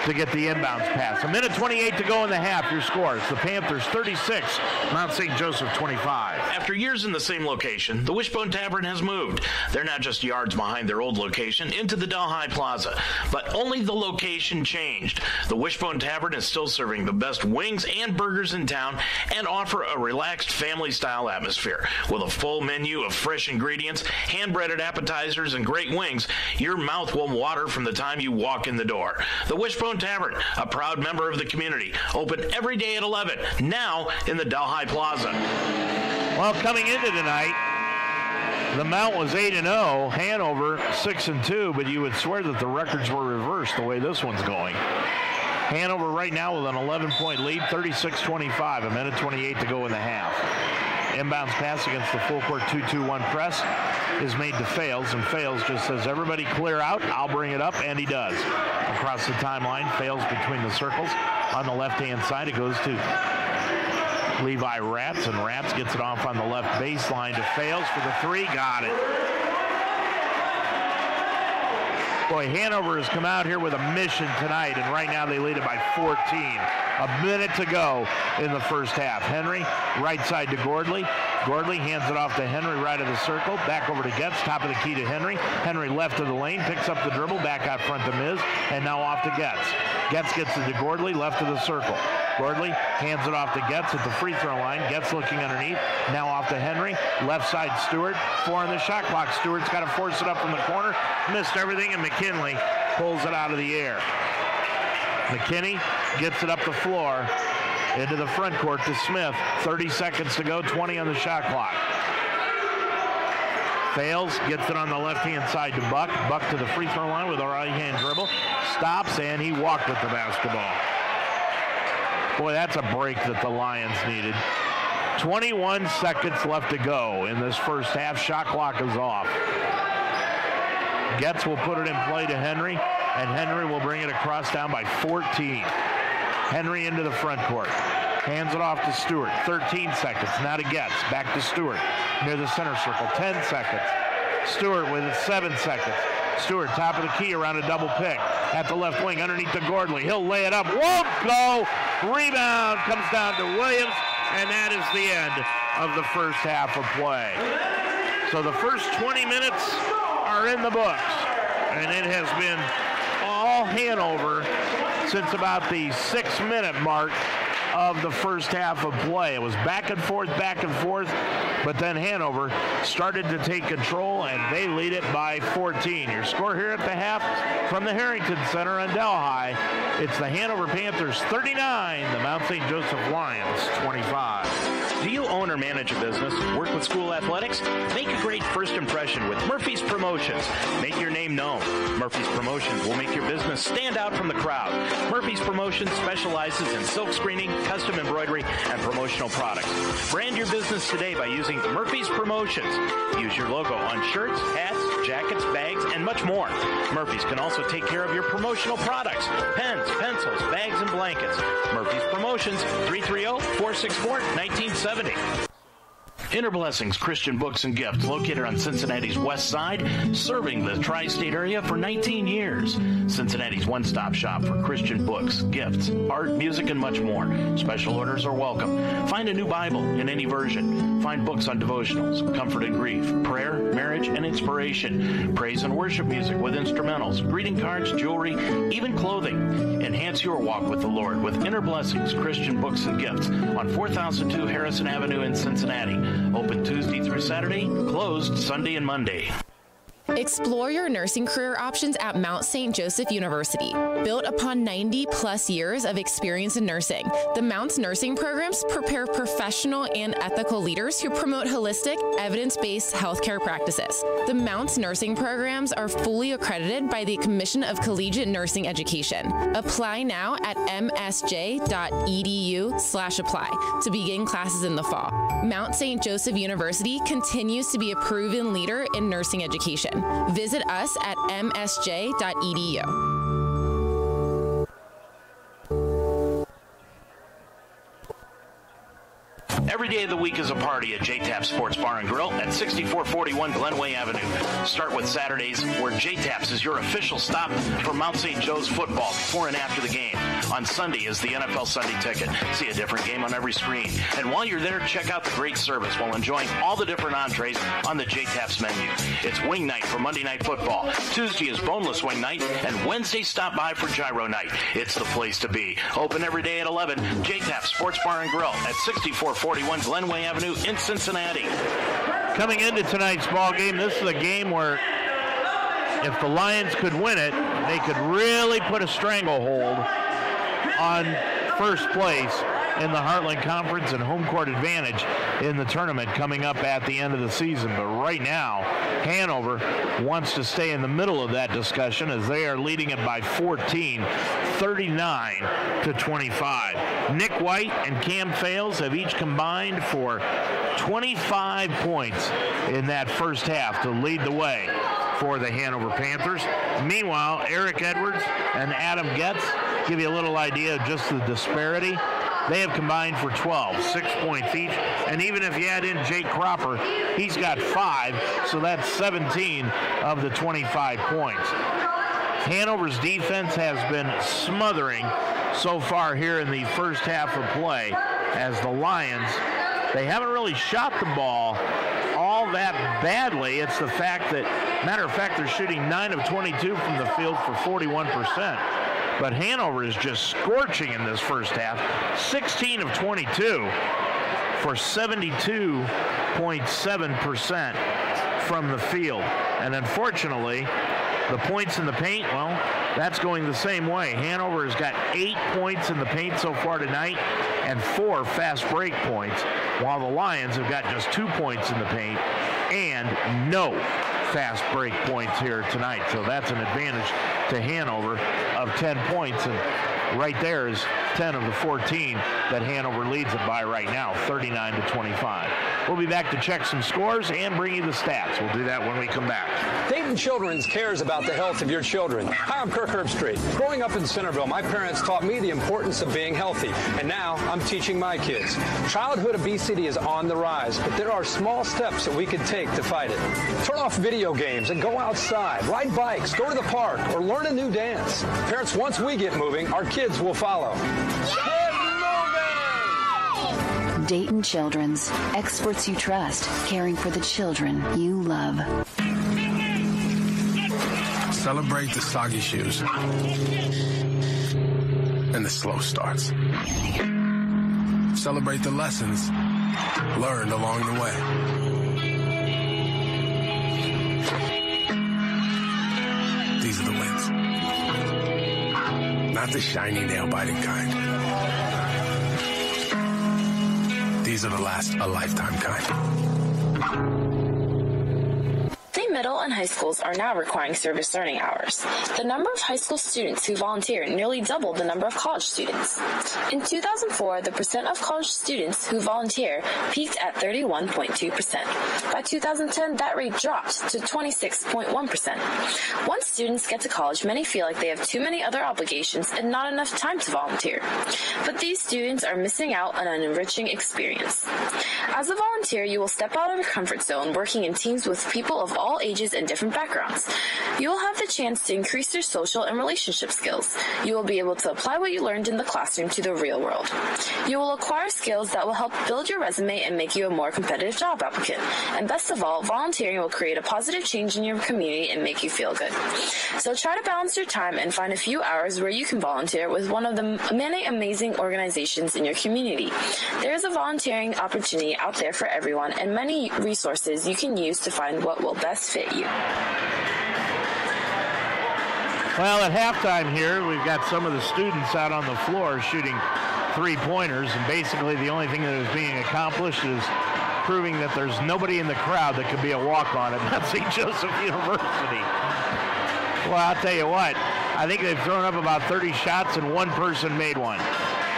to get the inbounds pass. 1:28 to go in the half. Your scores: the Panthers 36, Mount St. Joseph 25. After years in the same location, the Wishbone Tavern has moved. They're now just yards behind their old location into the Delhi Plaza, but only the location changed. The Wishbone Tavern is still serving the best wings and burgers in town and offer a relaxed family-style atmosphere. With a full menu of fresh ingredients, hand-breaded appetizers, and great wings, your mouth will water from the time you walk in the door. The Wishbone Tavern, a proud member of the community, open every day at 11, now in the Delhi Plaza. Well, coming into tonight, the Mount was 8-0, Hanover 6-2, but you would swear that the records were reversed the way this one's going. Hanover right now with an 11-point lead, 36-25, 1:28 to go in the half. Inbounds pass against the full court 2-2-1 press is made to Fales, and Fales just says, everybody clear out, I'll bring it up, and he does. Across the timeline, Fales between the circles. On the left-hand side, it goes to Levi Ratz, and Ratz gets it off on the left baseline to Fales for the three. Got it. Boy, Hanover has come out here with a mission tonight, and right now they lead it by 14. A minute to go in the first half. Henry, right side to Gordley. Gordley hands it off to Henry, right of the circle. Back over to Getz, top of the key to Henry. Henry left of the lane, picks up the dribble, back out front to Miz, and now off to Getz. Getz gets it to Gordley, left of the circle. Gordley hands it off to Getz at the free throw line. Getz looking underneath, now off to Henry. Left side Stewart, 4 on the shot clock. Stewart's got to force it up from the corner. Missed everything, and McKinley pulls it out of the air. McKinney gets it up the floor into the front court to Smith. 30 seconds to go, 20 on the shot clock. Fales, gets it on the left-hand side to Buck. Buck to the free throw line with a right-hand dribble. Stops, and he walked with the basketball. Boy, that's a break that the Lions needed. 21 seconds left to go in this first half. Shot clock is off. Getz will put it in play to Henry, and Henry will bring it across down by 14. Henry into the front court. Hands it off to Stewart. 13 seconds. Now to Getz. Back to Stewart near the center circle. 10 seconds. Stewart with 7 seconds. Stewart, top of the key around a double pick. At the left wing, underneath to Gordley. He'll lay it up. Won't go. Rebound comes down to Williams, and that is the end of the first half of play. So the first 20 minutes are in the books, and it has been all Hanover since about the 6-minute mark of the first half of play. It was back and forth, but then Hanover started to take control, and they lead it by 14. Your score here at the half from the Harrington Center on Delhi, it's the Hanover Panthers 39, the Mount St. Joseph Lions 25. Do you own or manage a business? Work with school athletics? Make a great first impression with Murphy's Promotions. Make your name known. Murphy's Promotions will make your business stand out from the crowd. Murphy's Promotions specializes in silk screening, custom embroidery, and promotional products. Brand your business today by using Murphy's Promotions. Use your logo on shirts, hats, jackets, bags, and much more. Murphy's can also take care of your promotional products, pens, pencils, bags, and blankets. Murphy's Promotions, 330-464-1970. Inner Blessings Christian Books and Gifts, located on Cincinnati's west side, serving the tri-state area for 19 years. Cincinnati's one-stop shop for Christian books, gifts, art, music, and much more. Special orders are welcome. Find a new Bible in any version. Find books on devotionals, comfort and grief, prayer, marriage, and inspiration, praise and worship music with instrumentals, greeting cards, jewelry, even clothing. Enhance your walk with the Lord with Inner Blessings Christian Books and Gifts on 4002 Harrison Avenue in Cincinnati. Open Tuesday through Saturday, closed Sunday and Monday. Explore your nursing career options at Mount St. Joseph University. Built upon 90-plus years of experience in nursing, the Mount's nursing programs prepare professional and ethical leaders who promote holistic, evidence-based healthcare practices. The Mount's nursing programs are fully accredited by the Commission of Collegiate Nursing Education. Apply now at msj.edu/apply to begin classes in the fall. Mount St. Joseph University continues to be a proven leader in nursing education. Visit us at msj.edu. Every day of the week is a party at J-Tap Sports Bar and Grill at 6441 Glenway Avenue. Start with Saturdays, where J-Taps is your official stop for Mount St. Joe's football before and after the game. On Sunday is the NFL Sunday Ticket. See a different game on every screen. And while you're there, check out the great service while enjoying all the different entrees on the J-Taps menu. It's wing night for Monday Night Football. Tuesday is boneless wing night, and Wednesday stop by for gyro night. It's the place to be. Open every day at 11. J-Tap Sports Bar and Grill at 6441 Glenway Avenue in Cincinnati. Coming into tonight's ball game, this is a game where if the Lions could win it, they could really put a stranglehold on first place in the Heartland Conference and home court advantage in the tournament coming up at the end of the season. But right now, Hanover wants to stay in the middle of that discussion as they are leading it by 14, 39-25. Nick White and Cam Fales have each combined for 25 points in that first half to lead the way for the Hanover Panthers. Meanwhile, Eric Edwards and Adam Getz give you a little idea of just the disparity. They have combined for 12, 6 points each. And even if you add in Jake Cropper, he's got 5, so that's 17 of the 25 points. Hanover's defense has been smothering so far here in the first half of play as the Lions, they haven't really shot the ball all that badly. It's the fact that, matter of fact, they're shooting 9 of 22 from the field for 41%. But Hanover is just scorching in this first half. 16 of 22 for 72.7% from the field. And unfortunately, the points in the paint, well, that's going the same way. Hanover has got 8 points in the paint so far tonight and 4 fast break points, while the Lions have got just 2 points in the paint and no fast break points here tonight. So that's an advantage to Hanover of 10 points, and right there is 10 of the 14 that Hanover leads it by right now, 39-25. We'll be back to check some scores and bring you the stats. We'll do that when we come back. Dayton Children's cares about the health of your children. Hi, I'm Kirk Herbstreit. Growing up in Centerville, my parents taught me the importance of being healthy, and now I'm teaching my kids. Childhood obesity is on the rise, but there are small steps that we can take to fight it. Turn off video games and go outside, ride bikes, go to the park, or learn a new dance. Parents, once we get moving, our kids will follow. Dayton Children's, experts you trust, caring for the children you love. Celebrate the soggy shoes and the slow starts. Celebrate the lessons learned along the way. These are the wins. Not the shiny nail-biting kind. These are the last a lifetime kind. Middle and high schools are now requiring service learning hours. The number of high school students who volunteer nearly doubled the number of college students. In 2004, the percent of college students who volunteer peaked at 31.2%. By 2010, that rate dropped to 26.1%. Once students get to college, many feel like they have too many other obligations and not enough time to volunteer. But these students are missing out on an enriching experience. As a volunteer, you will step out of your comfort zone working in teams with people of all ages and different backgrounds. You will have the chance to increase your social and relationship skills. You will be able to apply what you learned in the classroom to the real world. You will acquire skills that will help build your resume and make you a more competitive job applicant. And best of all, volunteering will create a positive change in your community and make you feel good. So try to balance your time and find a few hours where you can volunteer with one of the many amazing organizations in your community. There is a volunteering opportunity out there for everyone and many resources you can use to find what will best fit you. Well, at halftime here, we've got some of the students out on the floor shooting three-pointers, and basically the only thing that is being accomplished is proving that there's nobody in the crowd that could be a walk-on at Mount St. Joseph University. Well, I'll tell you what, I think they've thrown up about 30 shots and one person made one.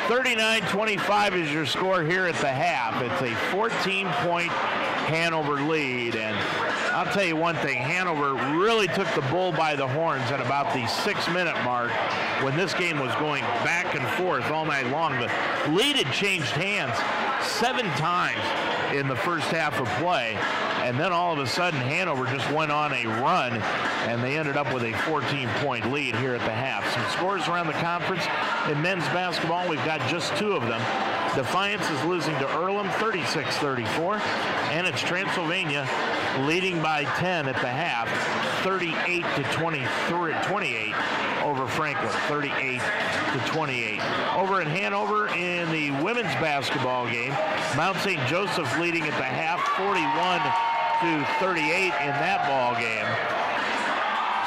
39-25 is your score here at the half. It's a 14-point Hanover lead, and I'll tell you one thing, Hanover really took the bull by the horns at about the 6-minute mark when this game was going back and forth all night long. The lead had changed hands 7 times in the first half of play, and then all of a sudden Hanover just went on a run, and they ended up with a 14-point lead here at the half. Some scores around the conference in men's basketball, we've got just 2 of them. Defiance is losing to Earlham 36-34, and it's Transylvania leading by 10 at the half, 38-28 over Franklin, 38-28. Over in Hanover in the women's basketball game, Mount St. Joseph leading at the half, 41-38 in that ball game.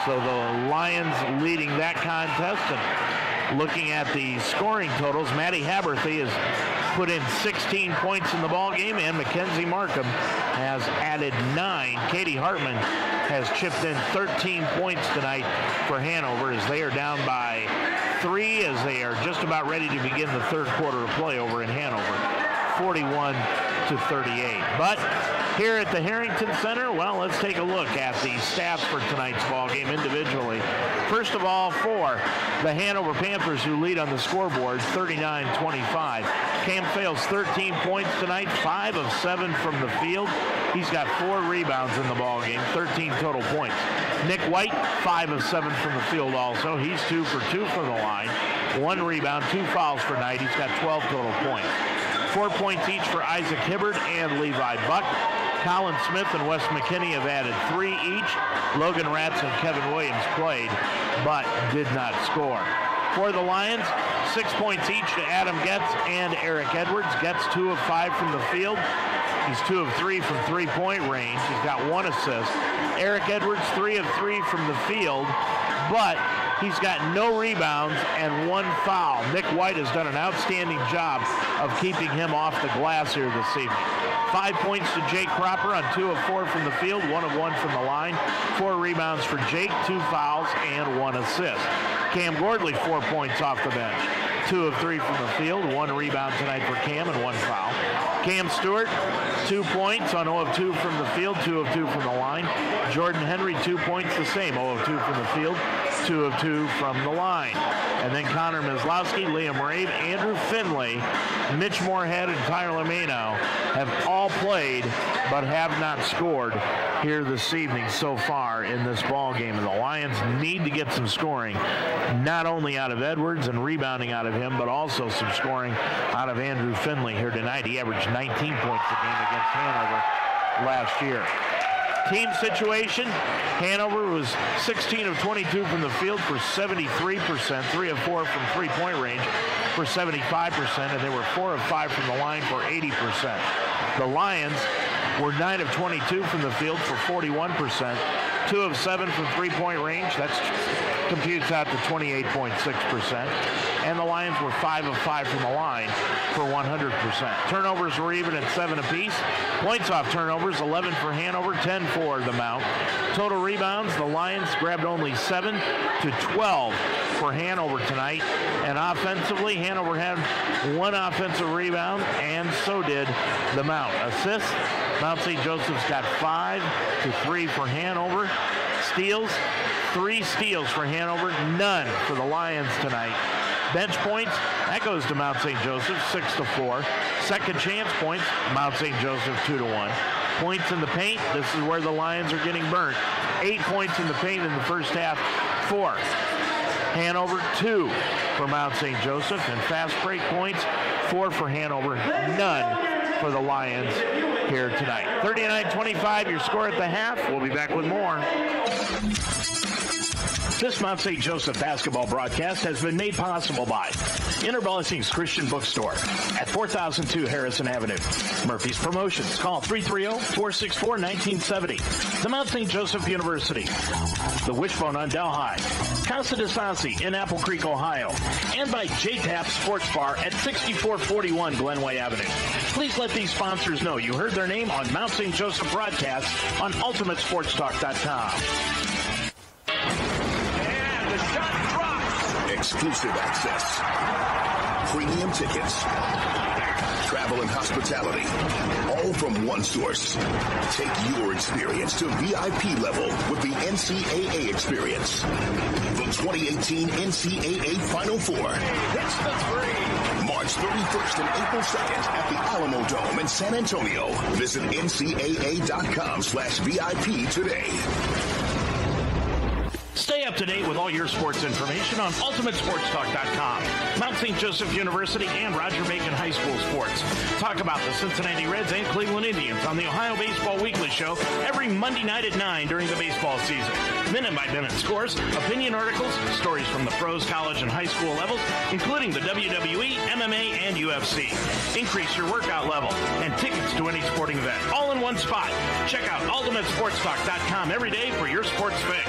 So the Lions leading that contest. And looking at the scoring totals, Maddie Haberthy has put in 16 points in the ball game, and Mackenzie Markham has added 9. Katie Hartman has chipped in 13 points tonight for Hanover as they are down by 3 as they are just about ready to begin the third quarter of play over in Hanover, 41-38. But here at the Harrington Center, well, let's take a look at the stats for tonight's ball game individually. First of all, for the Hanover Panthers, who lead on the scoreboard, 39-25. Cam Fales, 13 points tonight, 5 of 7 from the field. He's got 4 rebounds in the ball game, 13 total points. Nick White, 5 of 7 from the field also. He's 2 for 2 from the line, 1 rebound, 2 fouls for night. He's got 12 total points. 4 points each for Isaac Hibbard and Levi Buck. Colin Smith and Wes McKinney have added 3 each. Logan Ratz and Kevin Williams played, but did not score. For the Lions, 6 points each to Adam Getz and Eric Edwards. Getz 2 of 5 from the field. He's 2 of 3 from three-point range. He's got 1 assist. Eric Edwards, 3 of 3 from the field, but he's got no rebounds and 1 foul. Nick White has done an outstanding job of keeping him off the glass here this evening. 5 points to Jake Cropper on 2 of 4 from the field, 1 of 1 from the line. 4 rebounds for Jake, 2 fouls, and 1 assist. Cam Gordley, 4 points off the bench. 2 of 3 from the field, 1 rebound tonight for Cam and 1 foul. Cam Stewart, 2 points on 0 of 2 from the field, 2 of 2 from the line. Jordan Henry, 2 points the same, 0 of 2 from the field, 2 of 2 from the line. And then Connor Mislowski, Liam Rave, Andrew Finley, Mitch Moorhead, and Tyler Mano have all played but have not scored here this evening so far in this ball game. And the Lions need to get some scoring, not only out of Edwards and rebounding out of him, but also some scoring out of Andrew Finley here tonight. He averaged 19 points a game against Hanover last year. Team situation, Hanover was 16 of 22 from the field for 73%, 3 of 4 from three-point range for 75%, and they were 4 of 5 from the line for 80%. The Lions were 9 of 22 from the field for 41%, 2 of 7 from three-point range. That's computes out to 28.6%. And the Lions were 5 of 5 from the line for 100%. Turnovers were even at 7 apiece. Points off turnovers, 11 for Hanover, 10 for the Mount. Total rebounds, the Lions grabbed only 7 to 12 for Hanover tonight. And offensively, Hanover had 1 offensive rebound, and so did the Mount. Assists, Mount St. Joseph's got 5 to 3 for Hanover. Steals, 3 steals for Hanover, none for the Lions tonight. Bench points, that goes to Mount St. Joseph, 6 to 4. Second chance points, Mount St. Joseph, 2 to 1. Points in the paint, this is where the Lions are getting burnt. 8 points in the paint in the first half, 4. Hanover, 2 for Mount St. Joseph. And fast break points, 4 for Hanover, none for the Lions here tonight. 39-25, your score at the half. We'll be back with more. This Mount St. Joseph basketball broadcast has been made possible by Inner Blessings Christian Bookstore at 4002 Harrison Avenue. Murphy's Promotions. Call 330-464-1970. The Mount St. Joseph University. The Wishbone on Delhi. Casa de Sassi in Apple Creek, Ohio. And by J-Tap Sports Bar at 6441 Glenway Avenue. Please let these sponsors know you heard their name on Mount St. Joseph broadcast on UltimateSportsTalk.com. Exclusive access, premium tickets, travel and hospitality, all from one source. Take your experience to VIP level with the NCAA experience. The 2018 NCAA Final Four. Hits the three. March 31st and April 2nd at the Alamo Dome in San Antonio. Visit ncaa.com/VIP today. Stay up to date with all your sports information on UltimateSportsTalk.com. Mount St. Joseph University and Roger Bacon High School sports. Talk about the Cincinnati Reds and Cleveland Indians on the Ohio Baseball Weekly Show every Monday night at 9 during the baseball season. Minute-by-minute scores, opinion articles, stories from the pros, college, and high school levels, including the WWE, MMA, and UFC. Increase your workout level and tickets to any sporting event, all in one spot. Check out UltimateSportsTalk.com every day for your sports fix.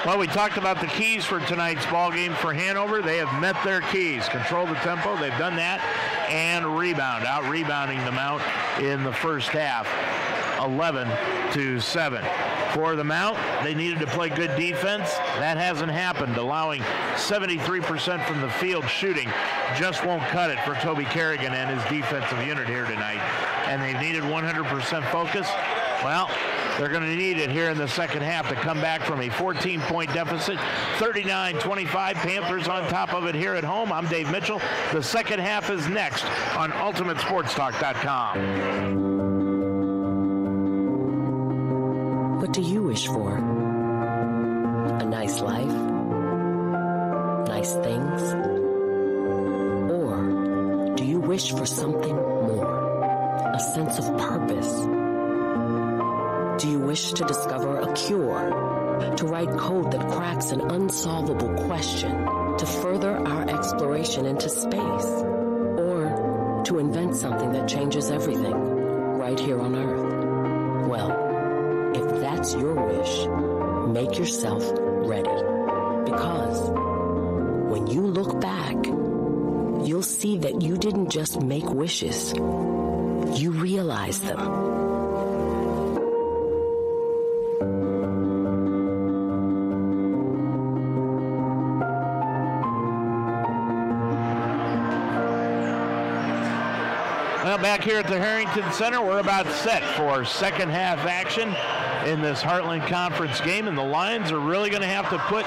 Well, we talked about the keys for tonight's ball game for Hanover. They have met their keys. Control the tempo. They've done that. And rebound. Out-rebounding the Mount in the first half. 11-7. For the Mount, they needed to play good defense. That hasn't happened. Allowing 73% from the field shooting just won't cut it for Toby Kerrigan and his defensive unit here tonight. And they've needed 100% focus. Well, they're going to need it here in the second half to come back from a 14-point deficit. 39-25, Panthers on top of it here at home. I'm Dave Mitchell. The second half is next on UltimateSportsTalk.com. What do you wish for? A nice life? Nice things? Or do you wish for something more? A sense of purpose? Do you wish to discover a cure? To write code that cracks an unsolvable question? To further our exploration into space? Or to invent something that changes everything right here on Earth? Well, if that's your wish, make yourself ready. Because when you look back, you'll see that you didn't just make wishes. You realized them. Well, back here at the Harrington Center, we're about set for second half action in this Heartland Conference game, and the Lions are really going to have to put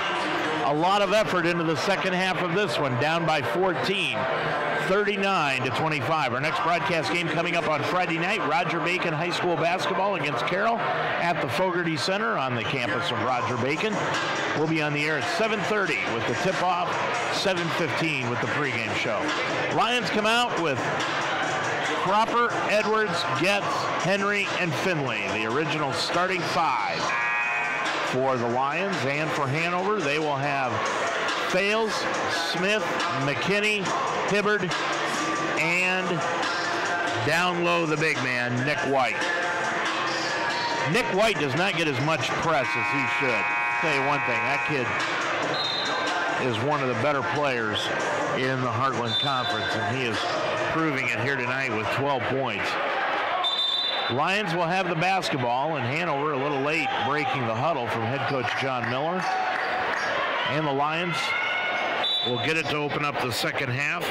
a lot of effort into the second half of this one, down by 14, 39-25. Our next broadcast game coming up on Friday night, Roger Bacon High School basketball against Carroll at the Fogarty Center on the campus of Roger Bacon. We'll be on the air at 7:30 with the tip-off, 7:15 with the pregame show. Lions come out with Cropper, Edwards, Getz, Henry, and Finley, the original starting five for the Lions. And for Hanover, they will have Fales, Smith, McKinney, Hibbard, and down low the big man, Nick White. Nick White does not get as much press as he should. I'll tell you one thing, that kid is one of the better players in the Heartland Conference, and he is proving it here tonight with 12 points. Lions will have the basketball, and Hanover a little late breaking the huddle from head coach John Miller. And the Lions will get it to open up the second half.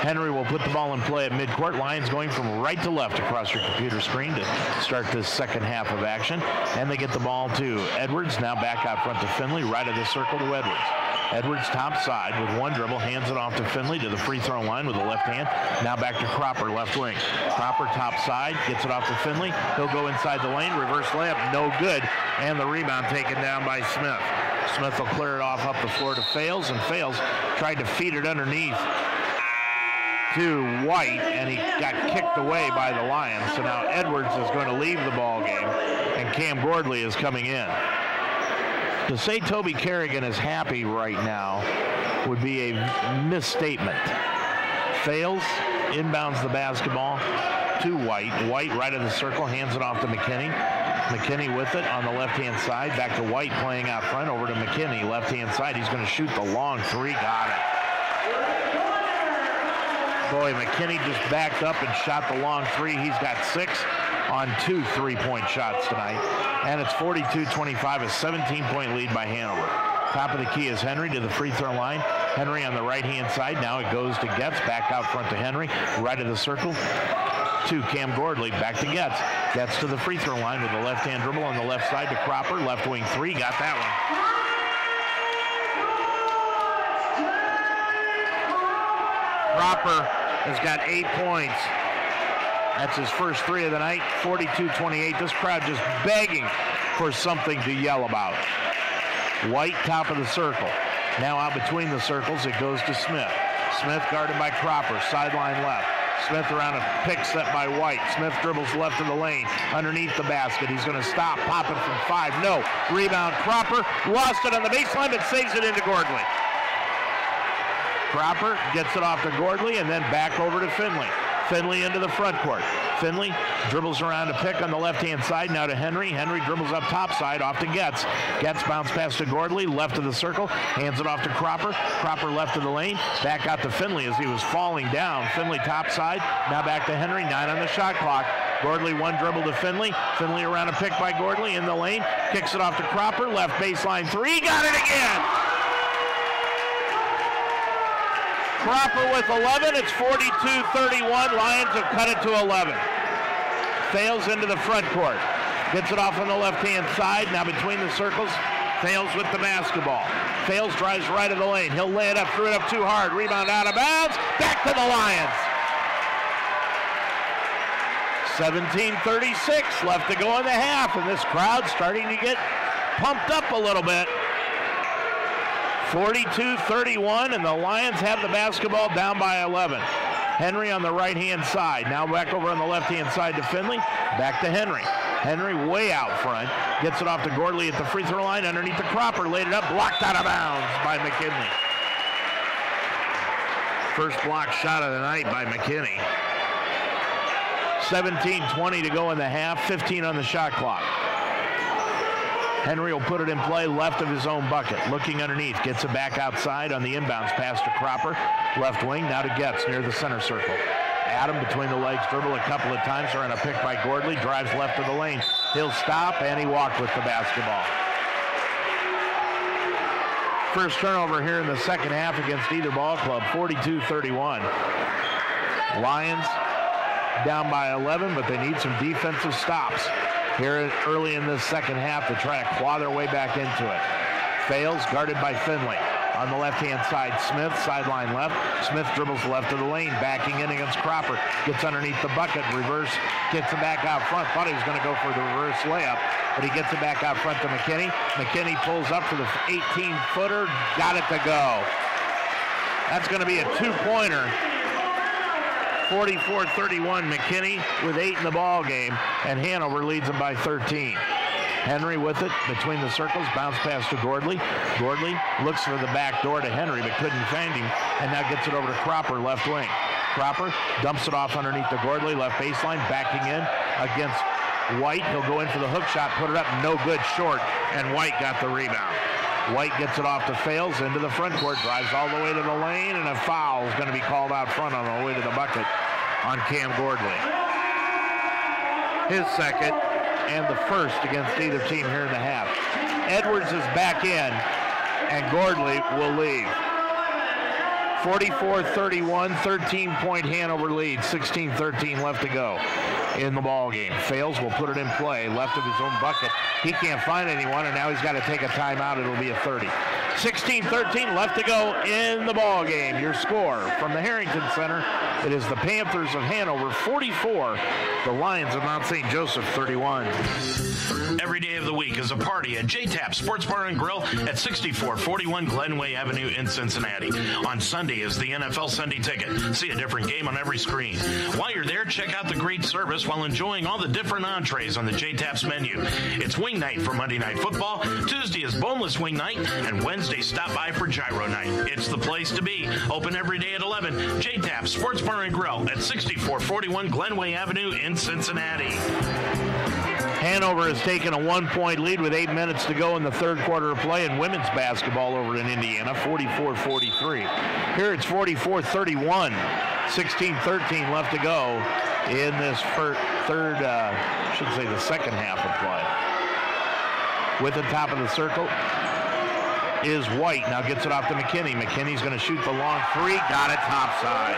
Henry will put the ball in play at midcourt. Lions going from right to left across your computer screen to start this second half of action. And they get the ball to Edwards, now back out front to Finley, right of the circle to Edwards. Edwards top side with one dribble, hands it off to Finley to the free throw line with the left hand. Now back to Cropper, left wing. Cropper top side, gets it off to Finley. He'll go inside the lane, reverse layup, no good. And the rebound taken down by Smith. Smith will clear it off up the floor to Fales, and Fales tried to feed it underneath to White, and he got kicked away by the Lions. So now Edwards is going to leave the ball game, and Cam Gordley is coming in. To say Toby Kerrigan is happy right now would be a misstatement. Fales inbounds the basketball to White. White right of the circle, hands it off to McKinney. McKinney with it on the left-hand side. Back to White playing out front, over to McKinney, left-hand side. He's going to shoot the long three. Got it. Boy, McKinney just backed up and shot the long three. He's got 6 on 2 3-point shots tonight. And it's 42-25, a 17-point lead by Hanover. Top of the key is Henry to the free throw line. Henry on the right-hand side. Now it goes to Getz. Back out front to Henry. Right of the circle to Cam Gordley. Back to Getz. Getz to the free throw line with the left-hand dribble on the left side to Cropper. Left wing three. Got that one. Cropper has got 8 points. That's his first three of the night. 42-28. This crowd just begging for something to yell about. White, top of the circle. Now out between the circles, it goes to Smith. Smith guarded by Cropper, sideline left. Smith around a pick set by White. Smith dribbles left of the lane, underneath the basket. He's going to stop, popping from 5. No. Rebound, Cropper. Lost it on the baseline, but saves it into Gordley. Cropper gets it off to Gordley and then back over to Finley. Finley into the front court. Finley dribbles around a pick on the left-hand side. Now to Henry. Henry dribbles up top side off to Getz. Getz bounce pass to Gordley, left of the circle. Hands it off to Cropper. Cropper left of the lane. Back out to Finley as he was falling down. Finley top side. Now back to Henry. 9 on the shot clock. Gordley one dribble to Finley. Finley around a pick by Gordley in the lane. Kicks it off to Cropper. Left baseline 3. Got it again. Cropper with 11. It's 42-31. Lions have cut it to 11. Fails into the front court. Gets it off on the left-hand side. Now between the circles. Fails with the basketball. Fails, drives right of the lane. He'll lay it up, threw it up too hard. Rebound out of bounds. Back to the Lions. 17:36 left to go in the half. And this crowd starting to get pumped up a little bit. 42-31, and the Lions have the basketball down by 11. Henry on the right-hand side. Now back over on the left-hand side to Finley. Back to Henry. Henry way out front. Gets it off to Gordley at the free throw line. Underneath the Cropper. Laid it up. Blocked out of bounds by McKinley. First block shot of the night by McKinney. 17:20 to go in the half. 15 on the shot clock. Henry will put it in play left of his own bucket. Looking underneath. Gets it back outside on the inbounds pass to Cropper. Left wing. Now to Getz near the center circle. Adam between the legs. Dribble a couple of times. Around a pick by Gordley. Drives left of the lane. He'll stop, and he walked with the basketball. First turnover here in the second half against either ball club. 42-31. Lions down by 11, but they need some defensive stops here early in this second half to try to claw their way back into it. Fails, guarded by Finley. On the left-hand side, Smith, sideline left. Smith dribbles left of the lane, backing in against Cropper. Gets underneath the bucket, reverse, gets it back out front. Thought he was going to go for the reverse layup, but he gets it back out front to McKinney. McKinney pulls up for the 18-footer, got it to go. That's going to be a two-pointer. 44-31, McKinney with 8 in the ball game, and Hanover leads them by 13. Henry with it between the circles, bounce pass to Gordley. Gordley looks for the back door to Henry, but couldn't find him, and now gets it over to Cropper, left wing. Cropper dumps it off underneath the Gordley, left baseline, backing in against White. He'll go in for the hook shot, put it up, no good, short, and White got the rebound. White gets it off to Fails into the front court, drives all the way to the lane, and a foul is going to be called out front on the way to the bucket on Cam Gordley. His second and the first against either team here in the half. Edwards is back in, and Gordley will leave. 44-31, 13-point Hanover lead, 16-13 left to go in the ball game. Fails will put it in play, left of his own bucket. He can't find anyone, and now he's got to take a timeout. It'll be a 30. 16-13 left to go in the ball game. Your score from the Harrington Center, it is the Panthers of Hanover 44, the Lions of Mount St. Joseph 31. Every day of the week is a party at J-Tap Sports Bar and Grill at 6441 Glenway Avenue in Cincinnati. On Sunday is the NFL Sunday Ticket. See a different game on every screen. While you're there, check out the great service while enjoying all the different entrees on the J-Tap's menu. It's wing night for Monday Night Football. Tuesday is boneless wing night, and Wednesday stop by for gyro night. It's the place to be. Open every day at 11. J-Tap Sports Bar and Grill at 6441 Glenway Avenue in Cincinnati. Hanover has taken a 1-point lead with 8 minutes to go in the third quarter of play in women's basketball over in Indiana, 44-43. Here it's 44-31, 16-13 left to go in this the second half of play. With the top of the circle, is White. Now gets it off to McKinney. McKinney's going to shoot the long three. Got it topside.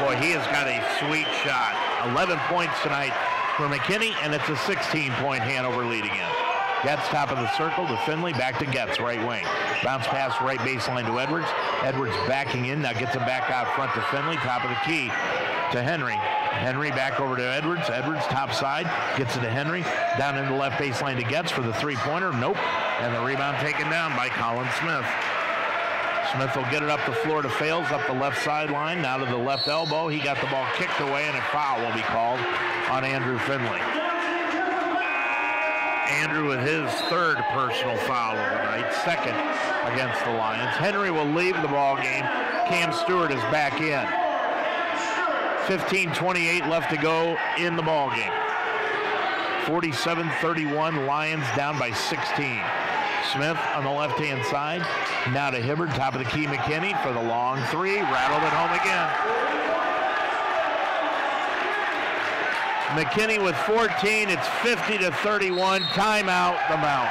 Boy, he has got a sweet shot. 11 points tonight for McKinney, and it's a 16-point Hanover lead again. Getz top of the circle to Finley. Back to Getz, right wing. Bounce pass right baseline to Edwards. Edwards backing in. Now gets it back out front to Finley. Top of the key to Henry. Henry back over to Edwards. Edwards top side. Gets it to Henry. Down in the left baseline to Getz for the three-pointer. Nope. And the rebound taken down by Colin Smith. Smith will get it up the floor to Fales, up the left sideline. Now to the left elbow. He got the ball kicked away, and a foul will be called on Andrew Finley. Andrew with his third personal foul of the night, second against the Lions. Henry will leave the ball game. Cam Stewart is back in. 15:28 left to go in the ball game. 47-31, Lions down by 16. Smith on the left-hand side. Now to Hibbard, top of the key, McKinney for the long three. Rattled it home again. McKinney with 14. It's 50-31. Timeout, the Mount.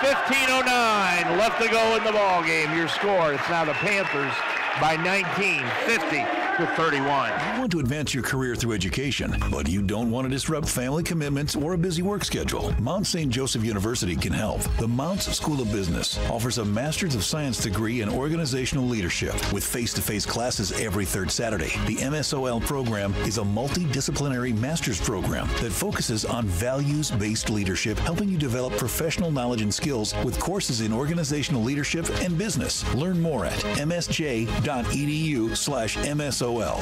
15:09 left to go in the ball game. Your score, it's now the Panthers by 19, 50-31. You want to advance your career through education, but you don't want to disrupt family commitments or a busy work schedule. Mount St. Joseph University can help. The Mounts School of Business offers a Master's of Science degree in organizational leadership with face-to-face classes every third Saturday. The MSOL program is a multidisciplinary master's program that focuses on values-based leadership, helping you develop professional knowledge and skills with courses in organizational leadership and business. Learn more at msj.edu/MSOL. Well,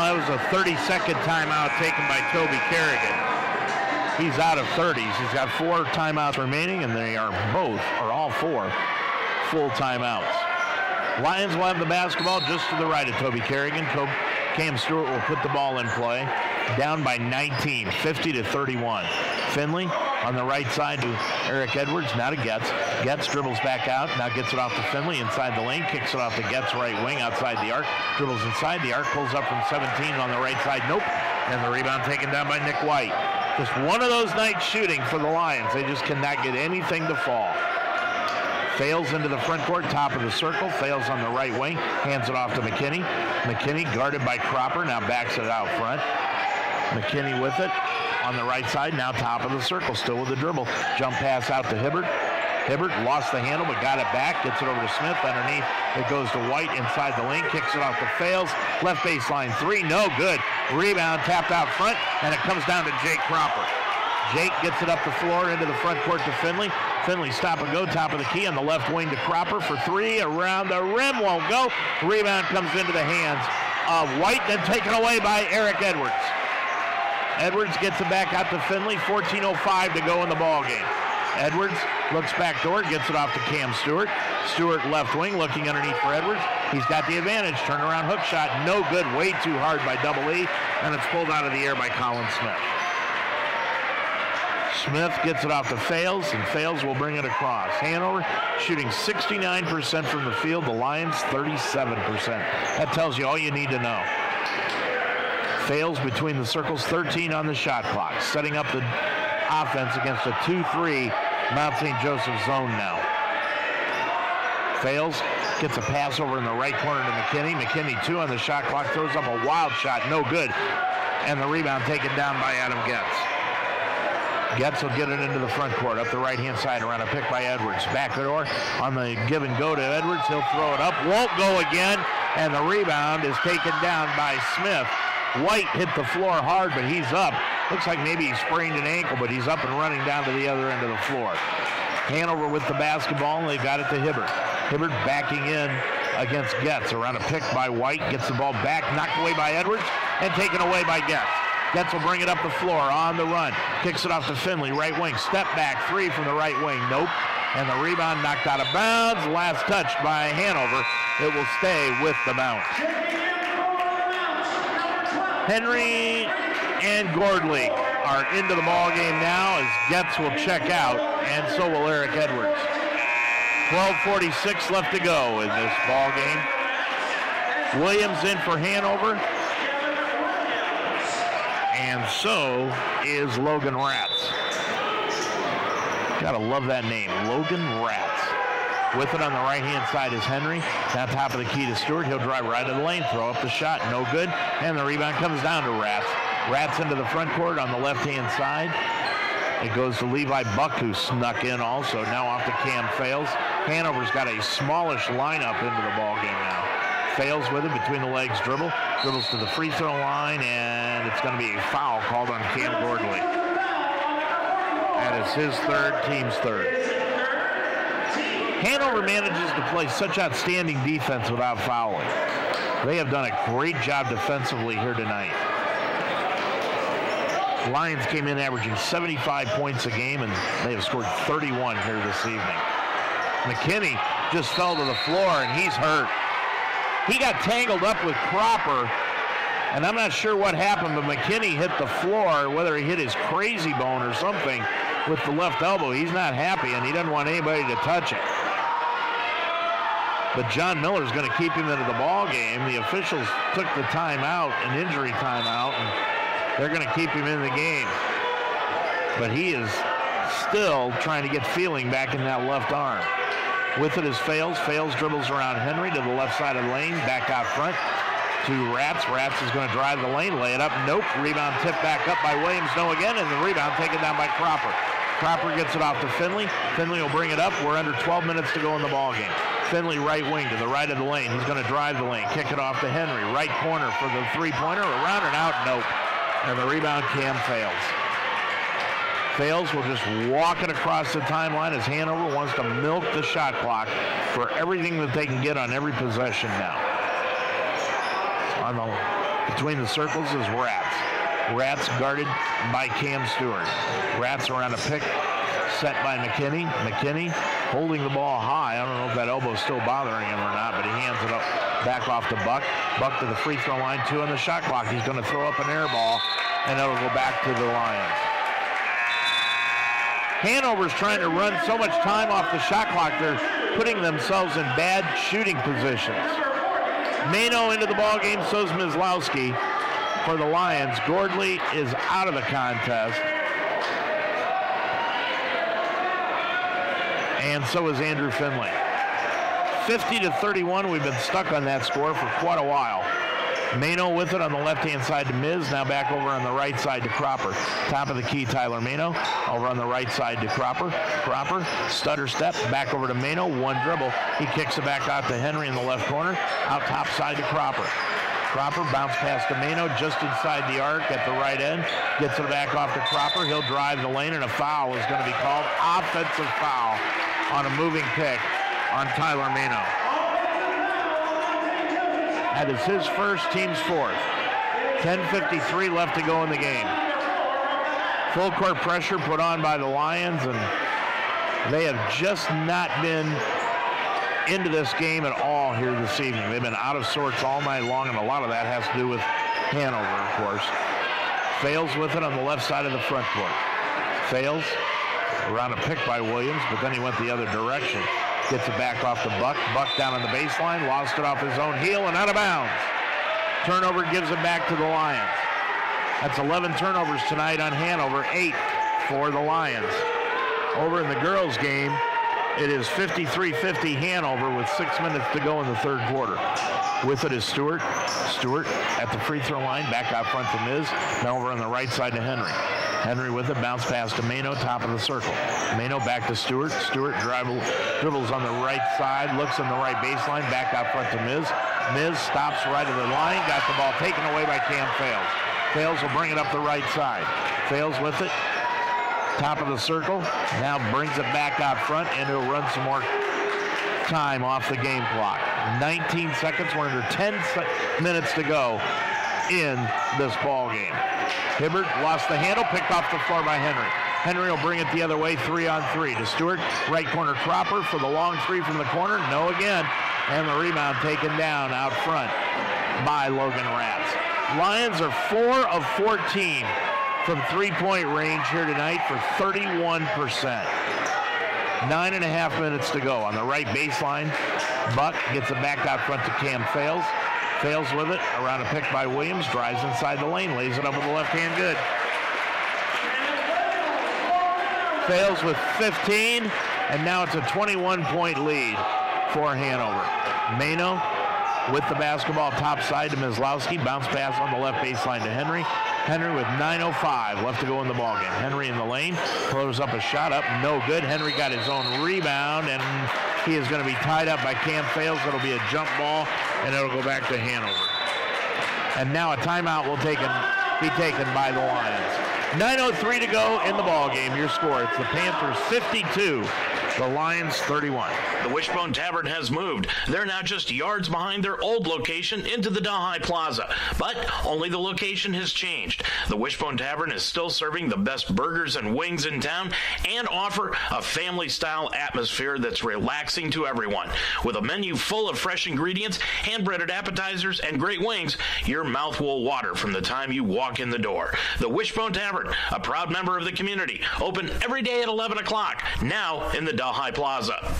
that was a 30-second timeout taken by Toby Kerrigan. He's out of 30s. He's got 4 timeouts remaining, and they are both, or all 4, full timeouts. Lions will have the basketball just to the right of Toby Kerrigan. Cam Stewart will put the ball in play. Down by 19, 50-31. Finley on the right side to Eric Edwards, now to Getz. Getz dribbles back out, now gets it off to Finley inside the lane, kicks it off to Getz right wing outside the arc, dribbles inside the arc, pulls up from 17 on the right side, nope. And the rebound taken down by Nick White. Just one of those nights shooting for the Lions. They just cannot get anything to fall. Fales into the front court, top of the circle. Fales on the right wing, hands it off to McKinney. McKinney guarded by Cropper, now backs it out front. McKinney with it on the right side, now top of the circle, still with the dribble. Jump pass out to Hibbard. Hibbard lost the handle but got it back, gets it over to Smith. Underneath, it goes to White inside the lane, kicks it off to Fales. Left baseline three, no good. Rebound tapped out front, and it comes down to Jake Cropper. Jake gets it up the floor into the front court to Finley. Finley stop and go, top of the key on the left wing to Cropper for three. Around the rim, won't go. Rebound comes into the hands of White, then taken away by Eric Edwards. Edwards gets it back out to Finley. 14:05 to go in the ball game. Edwards looks back door, gets it off to Cam Stewart. Stewart left wing, looking underneath for Edwards. He's got the advantage. Turnaround hook shot, no good. Way too hard by Double E, and it's pulled out of the air by Colin Smith. Smith gets it off to Fales, and Fales will bring it across. Hanover shooting 69% from the field. The Lions 37%. That tells you all you need to know. Fales between the circles, 13 on the shot clock, setting up the offense against a 2-3 Mount St. Joseph zone now. Fales gets a pass over in the right corner to McKinney. McKinney 2 on the shot clock, throws up a wild shot, no good. And the rebound taken down by Adam Getz. Getz will get it into the front court, up the right-hand side, around a pick by Edwards. Backdoor on the give and go to Edwards. He'll throw it up, won't go again, and the rebound is taken down by Smith. White hit the floor hard, but he's up. Looks like maybe he sprained an ankle, but he's up and running down to the other end of the floor. Hanover with the basketball, and they got it to Hibbard. Hibbard backing in against Getz. Around a pick by White, gets the ball back, knocked away by Edwards, and taken away by Getz. Getz will bring it up the floor on the run. Kicks it off to Finley, right wing. Step back, three from the right wing. Nope. And the rebound knocked out of bounds. Last touch by Hanover. It will stay with the Mount. Henry and Gordley are into the ball game now as Getz will check out, and so will Eric Edwards. 12:46 left to go in this ball game. Williams in for Hanover, and so is Logan Ratz. Gotta love that name, Logan Rats. With it on the right-hand side is Henry. Now top of the key to Stewart. He'll drive right to the lane, throw up the shot, no good. And the rebound comes down to Rats. Rats into the front court on the left-hand side. It goes to Levi Buck, who snuck in also. Now off to Cam Fales. Hanover's got a smallish lineup into the ball game now. Fales with it between the legs, dribbles to the free throw line, and it's going to be a foul called on Cam Gordley. That is his third, team's third. Hanover manages to play such outstanding defense without fouling. They have done a great job defensively here tonight. Lions came in averaging 75 points a game, and they have scored 31 here this evening. McKinney just fell to the floor, and he's hurt. He got tangled up with Cropper, and I'm not sure what happened, but McKinney hit the floor, whether he hit his crazy bone or something with the left elbow. He's not happy, and he doesn't want anybody to touch it. But John Miller's going to keep him into the ball game. The officials took the timeout, an injury timeout, and they're going to keep him in the game. But he is still trying to get feeling back in that left arm. With it is Fales. Fales dribbles around Henry to the left side of the lane, back out front to Rats. Rats is going to drive the lane, lay it up. Nope. Rebound tipped back up by Williams. No again, and the rebound taken down by Cropper. Cropper gets it off to Finley. Finley will bring it up. We're under 12 minutes to go in the ball game. Finley right wing to the right of the lane. He's going to drive the lane, kick it off to Henry. Right corner for the three-pointer. Around and out. Nope. And the rebound, Cam Fales. Fales will just walk it across the timeline as Hanover wants to milk the shot clock for everything that they can get on every possession now. Between the circles is Rats. Rats guarded by Cam Stewart. Rats around a pick set by McKinney. McKinney holding the ball high. I don't know if that elbow is still bothering him or not, but he hands it up back off to Buck. Buck to the free throw line, 2 on the shot clock. He's going to throw up an air ball, and it'll go back to the Lions. Hanover's trying to run so much time off the shot clock, they're putting themselves in bad shooting positions. Mano into the ball game, so is Mislowski for the Lions. Gordley is out of the contest. And so is Andrew Finley. 50-31, we've been stuck on that score for quite a while. Mano with it on the left-hand side to Miz. Now back over on the right side to Cropper. Top of the key, Tyler Mano. Over on the right side to Cropper. Cropper, stutter step, back over to Mano. One dribble. He kicks it back out to Henry in the left corner. Out top side to Cropper. Cropper bounce pass to Mano just inside the arc at the right end. Gets it back off to Cropper. He'll drive the lane, and a foul is going to be called. Offensive foul on a moving pick on Tyler Mano. That is his first, team's fourth. 10:53 left to go in the game. Full court pressure put on by the Lions, and they have just not been into this game at all here this evening. They've been out of sorts all night long, and a lot of that has to do with Hanover, of course. Fales with it on the left side of the front court. Fales around a pick by Williams, but then he went the other direction. Gets it back off to Buck. Buck down on the baseline, lost it off his own heel and out of bounds. Turnover gives it back to the Lions. That's 11 turnovers tonight on Hanover, 8 for the Lions. Over in the girls' game, it is 53-50 Hanover with 6 minutes to go in the third quarter. With it is Stewart. Stewart at the free throw line, back out front to Miz. Now over on the right side to Henry. Henry with it, bounce pass to Mano, top of the circle. Mano back to Stewart. Stewart dribbles on the right side, looks on the right baseline, back out front to Miz. Miz stops right of the line, got the ball taken away by Cam Fales. Fales will bring it up the right side. Fales with it, top of the circle, now brings it back out front, and he'll run some more time off the game clock. 19 seconds, we're under 10 minutes to go in this ball game. Hibbert lost the handle, picked off the floor by Henry. Henry will bring it the other way, 3-on-3 to Stewart. Right corner Cropper for the long three from the corner. No again. And the rebound taken down out front by Logan Rats. Lions are 4 of 14 from three-point range here tonight for 31%. 9.5 minutes to go. On the right baseline, Buck gets it back out front to Cam Fales. Fales with it, around a pick by Williams, drives inside the lane, lays it up with the left hand good. Fails with 15, and now it's a 21-point lead for Hanover. Mano with the basketball top side to Mislowski. Bounce pass on the left baseline to Henry. Henry with 9:05 left to go in the ballgame. Henry in the lane, throws up a shot up, no good. Henry got his own rebound, and he is going to be tied up by Cam Fales. It'll be a jump ball, and it'll go back to Hanover. And now a timeout will be taken by the Lions. 9:03 to go in the ballgame. Your score, it's the Panthers 52. The Lions 31. The Wishbone Tavern has moved. They're now just yards behind their old location into the Delhi Plaza. But only the location has changed. The Wishbone Tavern is still serving the best burgers and wings in town and offer a family-style atmosphere that's relaxing to everyone. With a menu full of fresh ingredients, hand-breaded appetizers, and great wings, your mouth will water from the time you walk in the door. The Wishbone Tavern, a proud member of the community, open every day at 11 o'clock, now in the Delhi Plaza.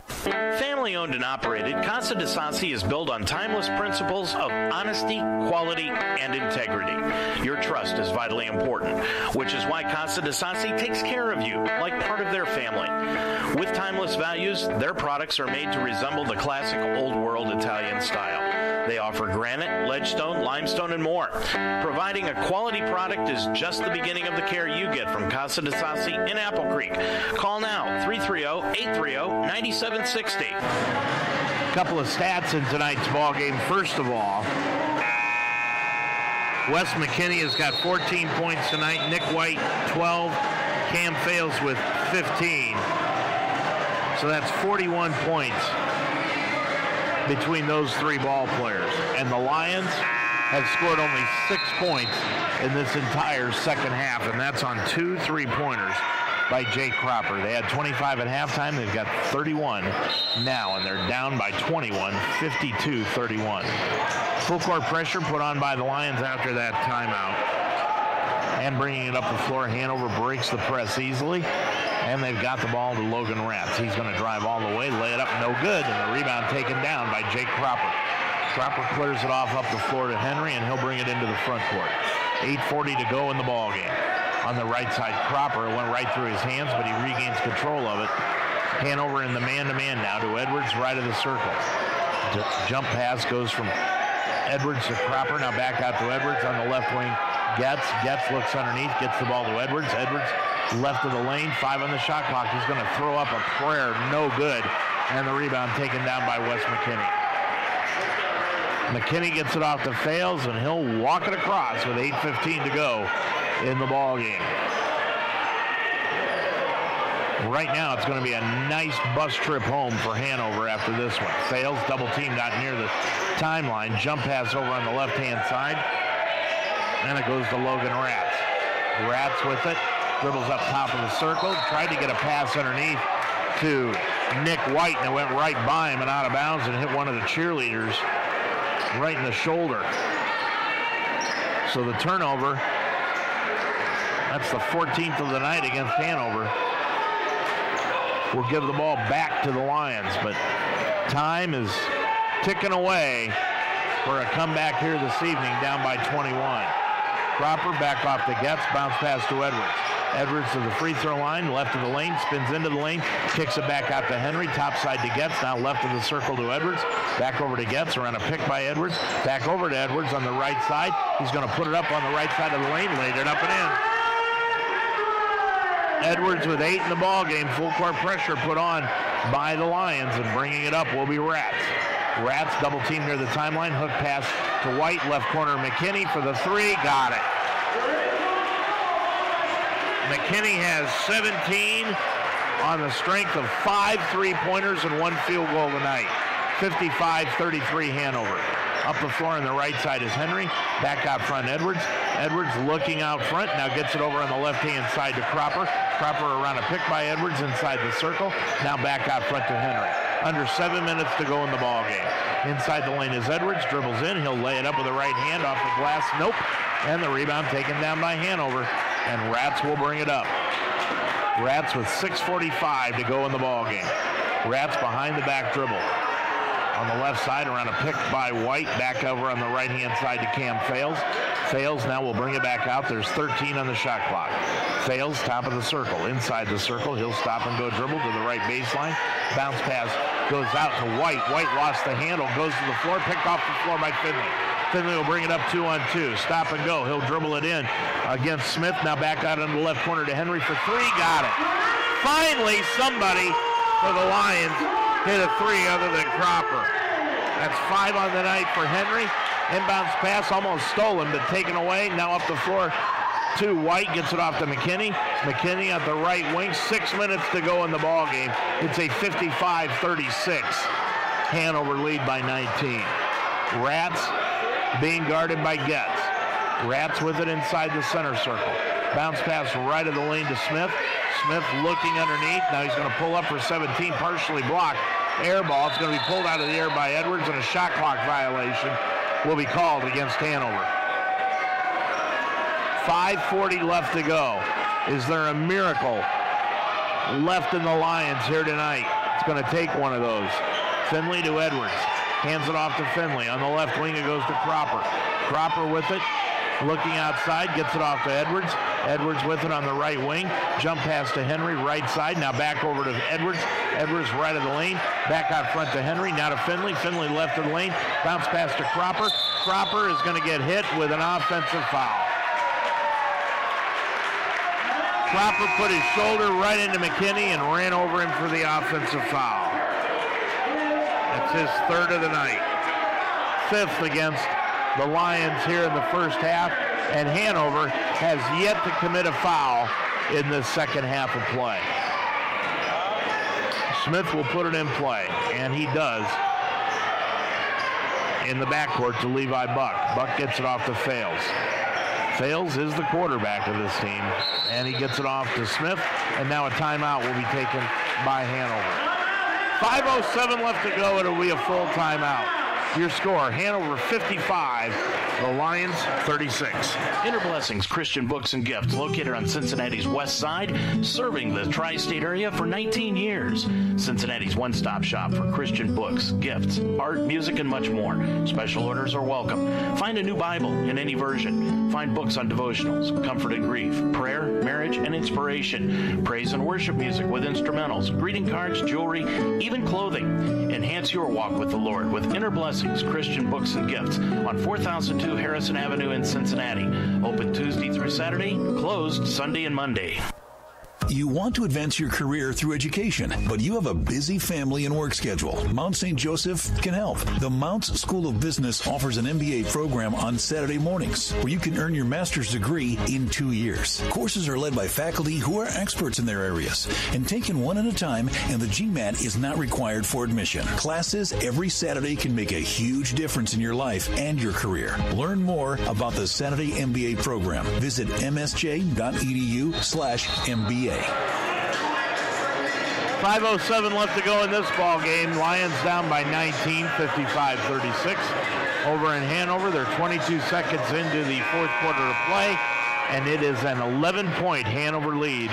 Family owned and operated, Casa de Sassi is built on timeless principles of honesty, quality, and integrity. Your trust is vitally important, which is why Casa de Sassi takes care of you like part of their family. With timeless values, their products are made to resemble the classic old world Italian style. They offer granite, ledgestone, limestone, and more. Providing a quality product is just the beginning of the care you get from Casa de Sassi in Apple Creek. Call now, 330-830-9760. Couple of stats in tonight's ball game. First of all, Wes McKinney has got 14 points tonight. Nick White, 12. Cam Fales with 15. So that's 41 points between those three ball players. And the Lions have scored only 6 points in this entire second half, and that's on 2 3-pointers by Jake Cropper. They had 25 at halftime. They've got 31 now, and they're down by 21, 52-31. Full court pressure put on by the Lions after that timeout. And bringing it up the floor, Hanover breaks the press easily. And they've got the ball to Logan Ratz. He's going to drive all the way, lay it up, no good, and the rebound taken down by Jake Cropper. Cropper clears it off up the floor to Henry, and he'll bring it into the front court. 8:40 to go in the ball game. On the right side, Cropper went right through his hands, but he regains control of it. Hanover in the man-to-man now to Edwards, right of the circle. Jump pass goes from Edwards to Cropper, now back out to Edwards on the left wing. Getz looks underneath, gets the ball to Edwards. Edwards left of the lane, 5 on the shot clock. He's going to throw up a prayer, no good. And the rebound taken down by Wes McKinney. McKinney gets it off to Fales, and he'll walk it across with 8:15 to go in the ball game. Right now, it's going to be a nice bus trip home for Hanover after this one. Fales double teamed out near the timeline. Jump pass over on the left-hand side. And it goes to Logan Ratz. Ratz with it. Dribbles up top of the circle. Tried to get a pass underneath to Nick White, and it went right by him and out of bounds and hit one of the cheerleaders right in the shoulder. So the turnover, that's the 14th of the night against Hanover, will give the ball back to the Lions. But time is ticking away for a comeback here this evening, down by 21. Cropper back off to Getz, bounce pass to Edwards. Edwards to the free throw line, left of the lane, spins into the lane, kicks it back out to Henry, top side to Getz, now left of the circle to Edwards, back over to Getz, around a pick by Edwards, back over to Edwards on the right side. He's going to put it up on the right side of the lane, laid it up and in. Edwards with 8 in the ball game, full court pressure put on by the Lions, and bringing it up will be Ratz. Ratz double team near the timeline, hook pass to White, left corner McKinney for the 3, got it. McKinney has 17 on the strength of 5 3-pointers and 1 field goal tonight. 55-33 Hanover. Up the floor on the right side is Henry. Back out front Edwards. Edwards looking out front. Now gets it over on the left-hand side to Cropper. Cropper around a pick by Edwards inside the circle. Now back out front to Henry. Under 7 minutes to go in the ball game. Inside the lane is Edwards. Dribbles in. He'll lay it up with the right hand off the glass. Nope. And the rebound taken down by Hanover. And Ratz will bring it up. Ratz with 6:45 to go in the ball game. Ratz behind the back dribble. on the left side around a pick by White. Back over on the right-hand side to Cam Fales. Fales now will bring it back out. There's 13 on the shot clock. Fales, top of the circle. Inside the circle, he'll stop and go dribble to the right baseline. Bounce pass goes out to White. White lost the handle, goes to the floor, picked off the floor by Finley. Finley will bring it up 2-on-2. Stop and go. He'll dribble it in against Smith. Now back out in the left corner to Henry for three. Got it. Finally, somebody for the Lions hit a three other than Cropper. That's 5 on the night for Henry. Inbounds pass almost stolen, but taken away. Now up the floor to White. Gets it off to McKinney. McKinney at the right wing. 6 minutes to go in the ball game. It's a 55-36. Hanover lead by 19. Rats being guarded by Getz. Rats with it inside the center circle. Bounce pass right of the lane to Smith. Smith looking underneath. Now he's going to pull up for 17, partially blocked. Air ball. It's going to be pulled out of the air by Edwards, and a shot clock violation will be called against Hanover. 5:40 left to go. Is there a miracle left in the Lions here tonight? It's going to take one of those. Finley to Edwards. Hands it off to Finley. On the left wing, it goes to Cropper. Cropper with it. Looking outside, gets it off to Edwards. Edwards with it on the right wing. Jump pass to Henry, right side. Now back over to Edwards. Edwards right of the lane. Back out front to Henry. Now to Finley. Finley left of the lane. Bounce pass to Cropper. Cropper is going to get hit with an offensive foul. Cropper put his shoulder right into McKinney and ran over him for the offensive foul. That's his third of the night. 5th against the Lions here in the first half, and Hanover has yet to commit a foul in the second half of play. Smith will put it in play, and he does in the backcourt to Levi Buck. Buck gets it off to Fales. Fales is the quarterback of this team, and he gets it off to Smith, and now a timeout will be taken by Hanover. 5:07 left to go. It'll be a full timeout. Your score, Hanover 55, the Lions 36. Inner Blessings Christian Books and Gifts, located on Cincinnati's west side, serving the tri-state area for 19 years. Cincinnati's one-stop shop for Christian books, gifts, art, music, and much more. Special orders are welcome. Find a new Bible in any version. Find books on devotionals, comfort and grief, prayer, marriage, and inspiration. Praise and worship music with instrumentals, greeting cards, jewelry, even clothing. Enhance your walk with the Lord with Inner Blessings Christian Books and Gifts on 4002 Harrison Avenue in Cincinnati. Open Tuesday through Saturday, closed Sunday and Monday. You want to advance your career through education, but you have a busy family and work schedule. Mount St. Joseph can help. The Mounts School of Business offers an MBA program on Saturday mornings where you can earn your master's degree in 2 years. Courses are led by faculty who are experts in their areas and taken one at a time, and the GMAT is not required for admission. Classes every Saturday can make a huge difference in your life and your career. Learn more about the Saturday MBA program. Visit msj.edu/MBA. 5:07 left to go in this ball game. Lions down by 19, 55-36. Over in Hanover, they're 22 seconds into the fourth quarter of play, and it is an 11-point Hanover lead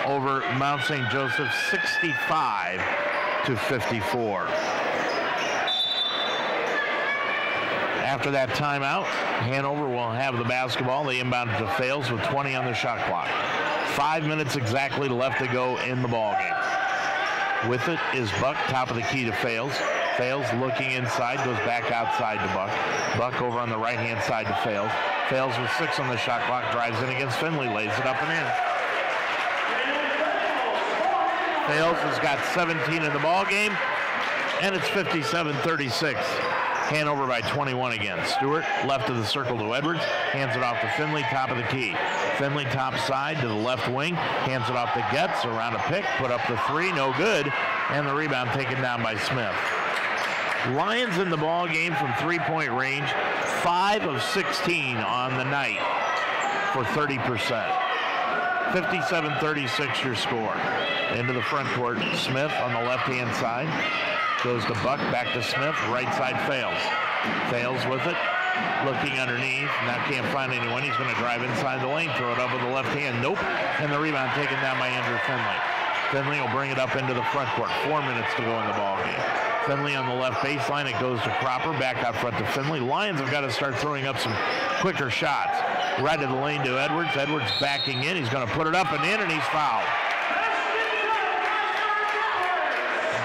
over Mount St. Joseph, 65-54. After that timeout, Hanover will have the basketball. They inbound to Fales with 20 on the shot clock. 5 minutes exactly left to go in the ballgame. With it is Buck, top of the key to Fales. Fales looking inside, goes back outside to Buck. Buck over on the right-hand side to Fales. Fales with 6 on the shot clock, drives in against Finley, lays it up and in. Fales has got 17 in the ballgame, and it's 57-36. Hanover by 21 again. Stewart, left of the circle to Edwards, hands it off to Finley, top of the key. Finley top side to the left wing, hands it off to Getz, around a pick, put up the 3, no good, and the rebound taken down by Smith. Lions in the ball game from three-point range, 5 of 16 on the night for 30%. 57-36 your score. Into the front court, Smith on the left-hand side. Goes to Buck, back to Smith, right side Fales. Fales with it, looking underneath, now can't find anyone. He's going to drive inside the lane, throw it up with the left hand, nope, and the rebound taken down by Andrew Finley. Finley will bring it up into the front court. 4 minutes to go in the ball game. Finley on the left baseline. It goes to Cropper. Back out front to Finley. Lions have got to start throwing up some quicker shots. Right of the lane to Edwards. Edwards backing in. He's going to put it up and in, and he's fouled.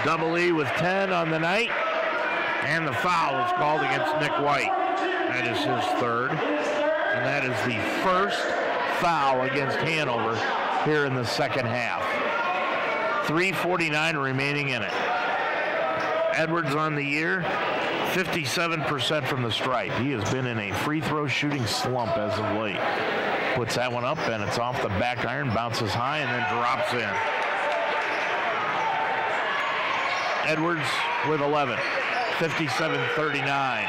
Double E with 10 on the night. And the foul is called against Nick White. That is his third. And that is the first foul against Hanover here in the second half. 3:49 remaining in it. Edwards on the year, 57% from the stripe. He has been in a free throw shooting slump as of late. Puts that one up, and it's off the back iron, bounces high, and then drops in. Edwards with 11, 57-39.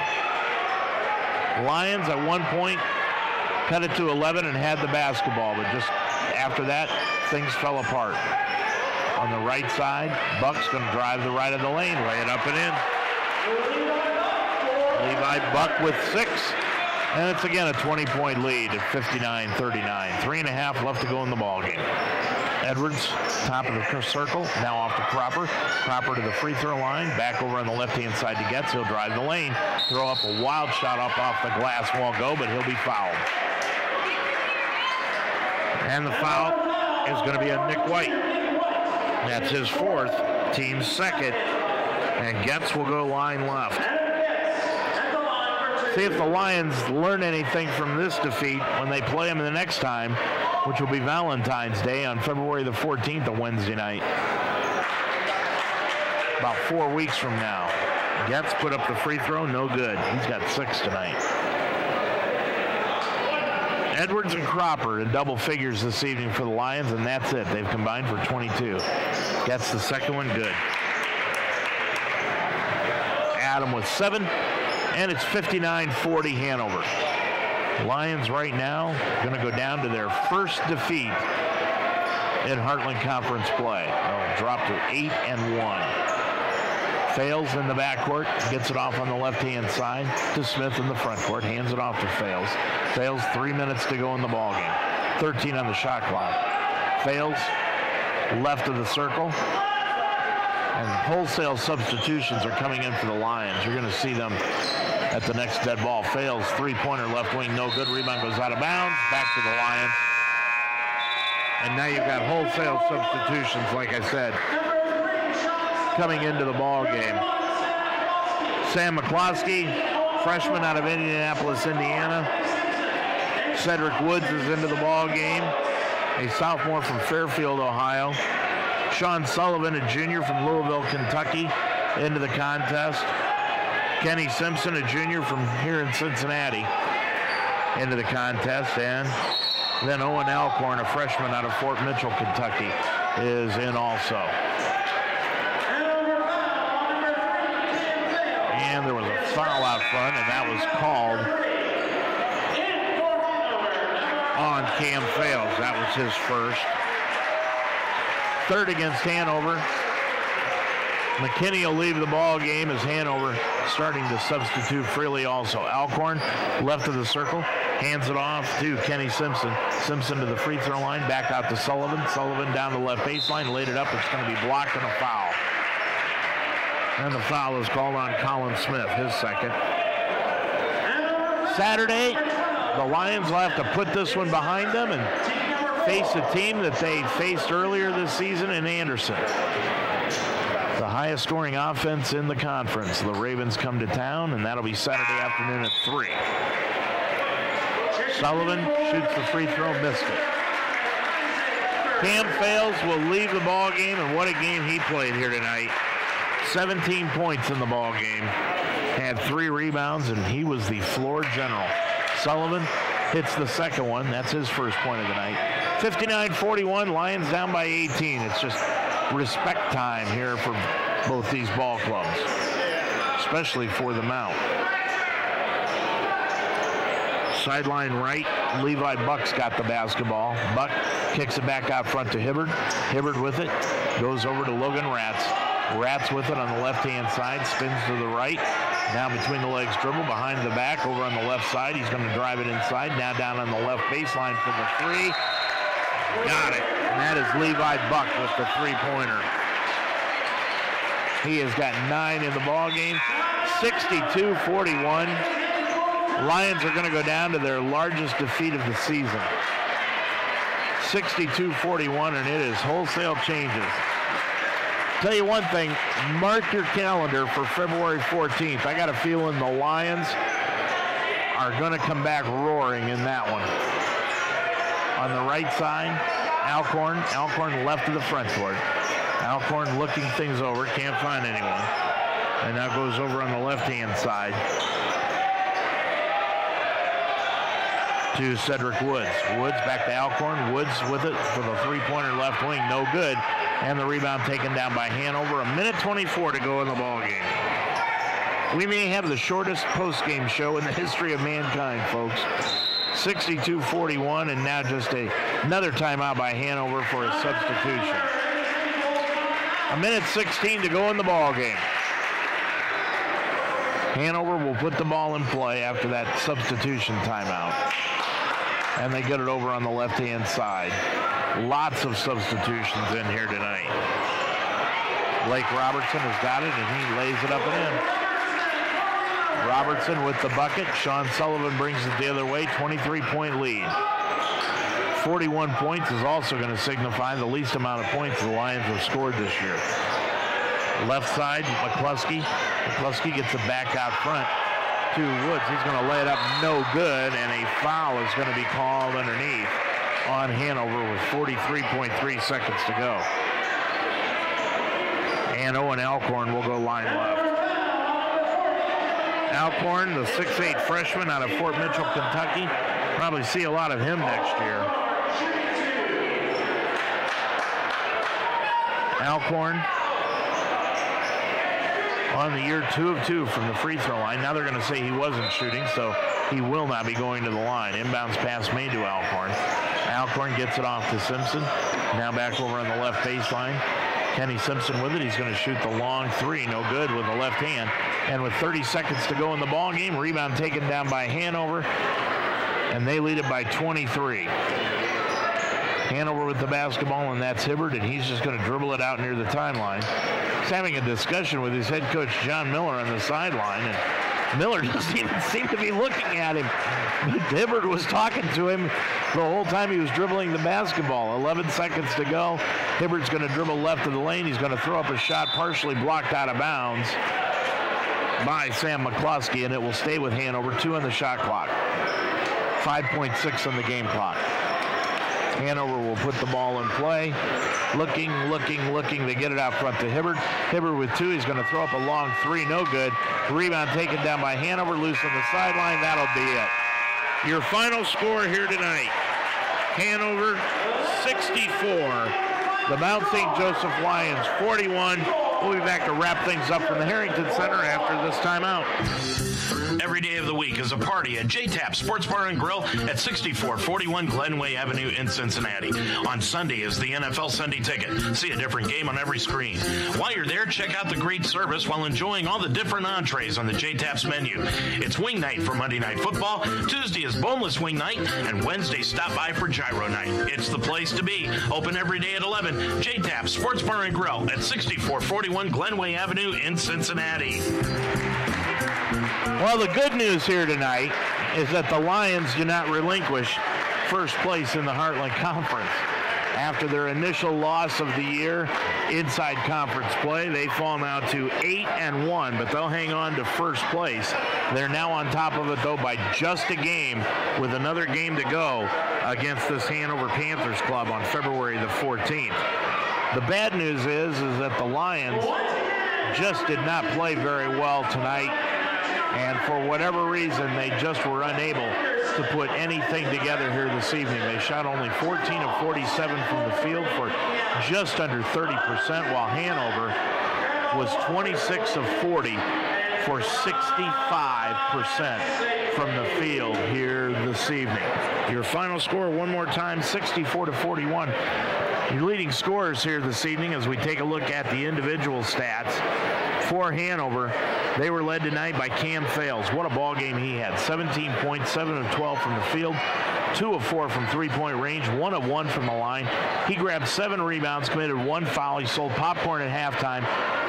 Lions at one point cut it to 11 and had the basketball, but just after that, things fell apart. On the right side, Buck's going to drive the right of the lane, lay it up and in. Levi Buck with 6, and it's again a 20-point lead at 59-39. 3.5 left to go in the ballgame. Edwards, top of the circle, now off to Cropper. Cropper to the free throw line, back over on the left-hand side to Getz. He'll drive the lane, throw up a wild shot off the glass, won't go, but he'll be fouled. And the foul is going to be on Nick White. That's his fourth, team's second, and Getz will go line left. See if the Lions learn anything from this defeat when they play them the next time, which will be Valentine's Day on February the 14th, a Wednesday night. About 4 weeks from now. Getz put up the free throw, no good. He's got 6 tonight. Edwards and Cropper in double figures this evening for the Lions, and that's it. They've combined for 22. Gets the second one, good. Adam with 7, and it's 59-40 Hanover. Lions right now going to go down to their first defeat in Heartland Conference play. They'll drop to 8-1. Fails in the backcourt, gets it off on the left-hand side to Smith in the front court, hands it off to Fails. Fails, 3 minutes to go in the ballgame. 13 on the shot clock. Fails, left of the circle. And wholesale substitutions are coming in for the Lions. You're going to see them at the next dead ball. Fails, three-pointer left wing, no good. Rebound goes out of bounds, back to the Lions. And now you've got wholesale substitutions, like I said, coming into the ball game. Sam McCloskey, freshman out of Indianapolis, Indiana. Cedric Woods is into the ball game, a sophomore from Fairfield, Ohio. Sean Sullivan, a junior from Louisville, Kentucky, into the contest. Kenny Simpson, a junior from here in Cincinnati, into the contest. And then Owen Alcorn, a freshman out of Fort Mitchell, Kentucky, is in also. And there was a foul out front, and that was called on Cam Fails. That was his first. Third against Hanover. McKinney will leave the ball game as Hanover starting to substitute freely also. Alcorn, left of the circle, hands it off to Kenny Simpson. Simpson to the free throw line, back out to Sullivan. Sullivan down the left baseline, laid it up. It's going to be blocked and a foul. And the foul is called on Colin Smith, his second. Saturday, the Lions will have to put this one behind them and face a team that they faced earlier this season in Anderson. The highest scoring offense in the conference. The Ravens come to town, and that'll be Saturday afternoon at 3. Sullivan shoots the free throw, missed it. Cam Fails will leave the ball game, and what a game he played here tonight. 17 points in the ball game, had 3 rebounds, and he was the floor general. Sullivan hits the second one. That's his first point of the night. 59-41, Lions down by 18. It's just respect time here for both these ball clubs, especially for the Mount. Sideline right, Levi Buck's got the basketball. Buck kicks it back out front to Hibbard. Hibbard with it, goes over to Logan Ratz. Ratz with it on the left-hand side, spins to the right. Now between the legs dribble, behind the back, over on the left side. He's going to drive it inside. Now down on the left baseline for the 3. Got it. And that is Levi Buck with the 3-pointer. He has got 9 in the ball game. 62-41. Lions are going to go down to their largest defeat of the season. 62-41, and it is wholesale changes. Tell you one thing, mark your calendar for February 14th. I got a feeling the Lions are going to come back roaring in that one. On the right side, Alcorn left of the front court. Alcorn looking things over, can't find anyone. And now goes over on the left-hand side to Cedric Woods. Woods back to Alcorn. Woods with it for the three-pointer left wing, no good. And the rebound taken down by Hanover. 1:24 to go in the ball game. We may have the shortest post-game show in the history of mankind, folks. 62-41, and now just another timeout by Hanover for a substitution. 1:16 to go in the ball game. Hanover will put the ball in play after that substitution timeout. And they get it over on the left-hand side. Lots of substitutions in here tonight. Blake Robertson has got it, and he lays it up and in. Robertson with the bucket. Sean Sullivan brings it the other way. 23-point lead. 41 points is also going to signify the least amount of points the Lions have scored this year. Left side, McCluskey. McCluskey gets it back out front to Woods. He's going to lay it up, no good, and a foul is going to be called underneath on Hanover with 43.3 seconds to go. And Owen Alcorn will go line left. Alcorn, the 6'8 freshman out of Fort Mitchell, Kentucky. Probably see a lot of him next year. Alcorn on the year 2 of 2 from the free throw line. Now they're going to say he wasn't shooting, so he will not be going to the line. Inbounds pass made to Alcorn. Alcorn gets it off to Simpson. Now back over on the left baseline. Kenny Simpson with it. He's going to shoot the long three. No good with the left hand. And with 30 seconds to go in the ball game, rebound taken down by Hanover. And they lead it by 23. Hanover with the basketball, and that's Hibbert, and he's just going to dribble it out near the timeline. He's having a discussion with his head coach, John Miller, on the sideline, and Miller doesn't even seem to be looking at him. Hibbert was talking to him the whole time he was dribbling the basketball. 11 seconds to go. Hibbert's going to dribble left of the lane. He's going to throw up a shot partially blocked out of bounds by Sam McCluskey, and it will stay with Hanover. 2 on the shot clock. 5.6 on the game clock. Hanover will put the ball in play. Looking. They get it out front to Hibbert. Hibbert with 2. He's going to throw up a long 3. No good. Rebound taken down by Hanover. Loose on the sideline. That'll be it. Your final score here tonight. Hanover 64. The Mount St. Joseph Lions 41. We'll be back to wrap things up from the Harrington Center after this timeout. Every day of the week is a party at J-Tap Sports Bar and Grill at 6441 Glenway Avenue in Cincinnati. On Sunday is the NFL Sunday Ticket. See a different game on every screen. While you're there, check out the great service while enjoying all the different entrees on the J-Tap's menu. It's wing night for Monday Night Football. Tuesday is boneless wing night, and Wednesday stop by for gyro night. It's the place to be. Open every day at 11. J-Tap Sports Bar and Grill at 6441 Glenway Avenue in Cincinnati. Well, the good news here tonight is that the Lions do not relinquish first place in the Heartland Conference. After their initial loss of the year inside conference play, they fall now to 8-1, but they'll hang on to first place. They're now on top of it, though, by just a game with another game to go against this Hanover Panthers club on February the 14th. The bad news is that the Lions just did not play very well tonight, and for whatever reason, they just were unable to put anything together here this evening. They shot only 14 of 47 from the field for just under 30%, while Hanover was 26 of 40 for 65% from the field here this evening. Your final score one more time, 64-41. Your leading scorers here this evening, as we take a look at the individual stats for Hanover, they were led tonight by Cam Fales. What a ball game he had. 17 points, 7 of 12 from the field. 2 of 4 from three-point range, 1 of 1 from the line. He grabbed 7 rebounds, committed 1 foul. He sold popcorn at halftime,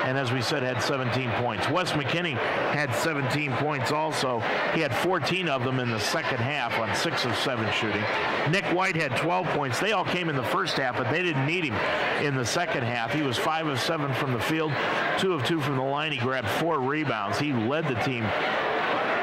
and as we said, had 17 points. Wes McKinney had 17 points also. He had 14 of them in the second half on 6 of 7 shooting. Nick White had 12 points. They all came in the first half, but they didn't need him in the second half. He was 5 of 7 from the field, 2 of 2 from the line. He grabbed 4 rebounds. He led the team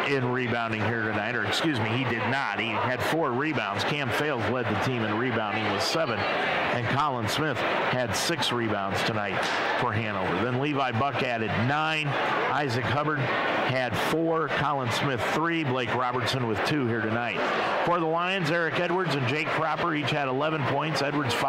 in rebounding here tonight, or excuse me, he did not. He had 4 rebounds. Cam Fales led the team in rebounding with 7, and Colin Smith had 6 rebounds tonight for Hanover. Then Levi Buck added 9. Isaac Hubbard had 4. Colin Smith 3. Blake Robertson with 2 here tonight. For the Lions, Eric Edwards and Jake Cropper each had 11 points. Edwards 5.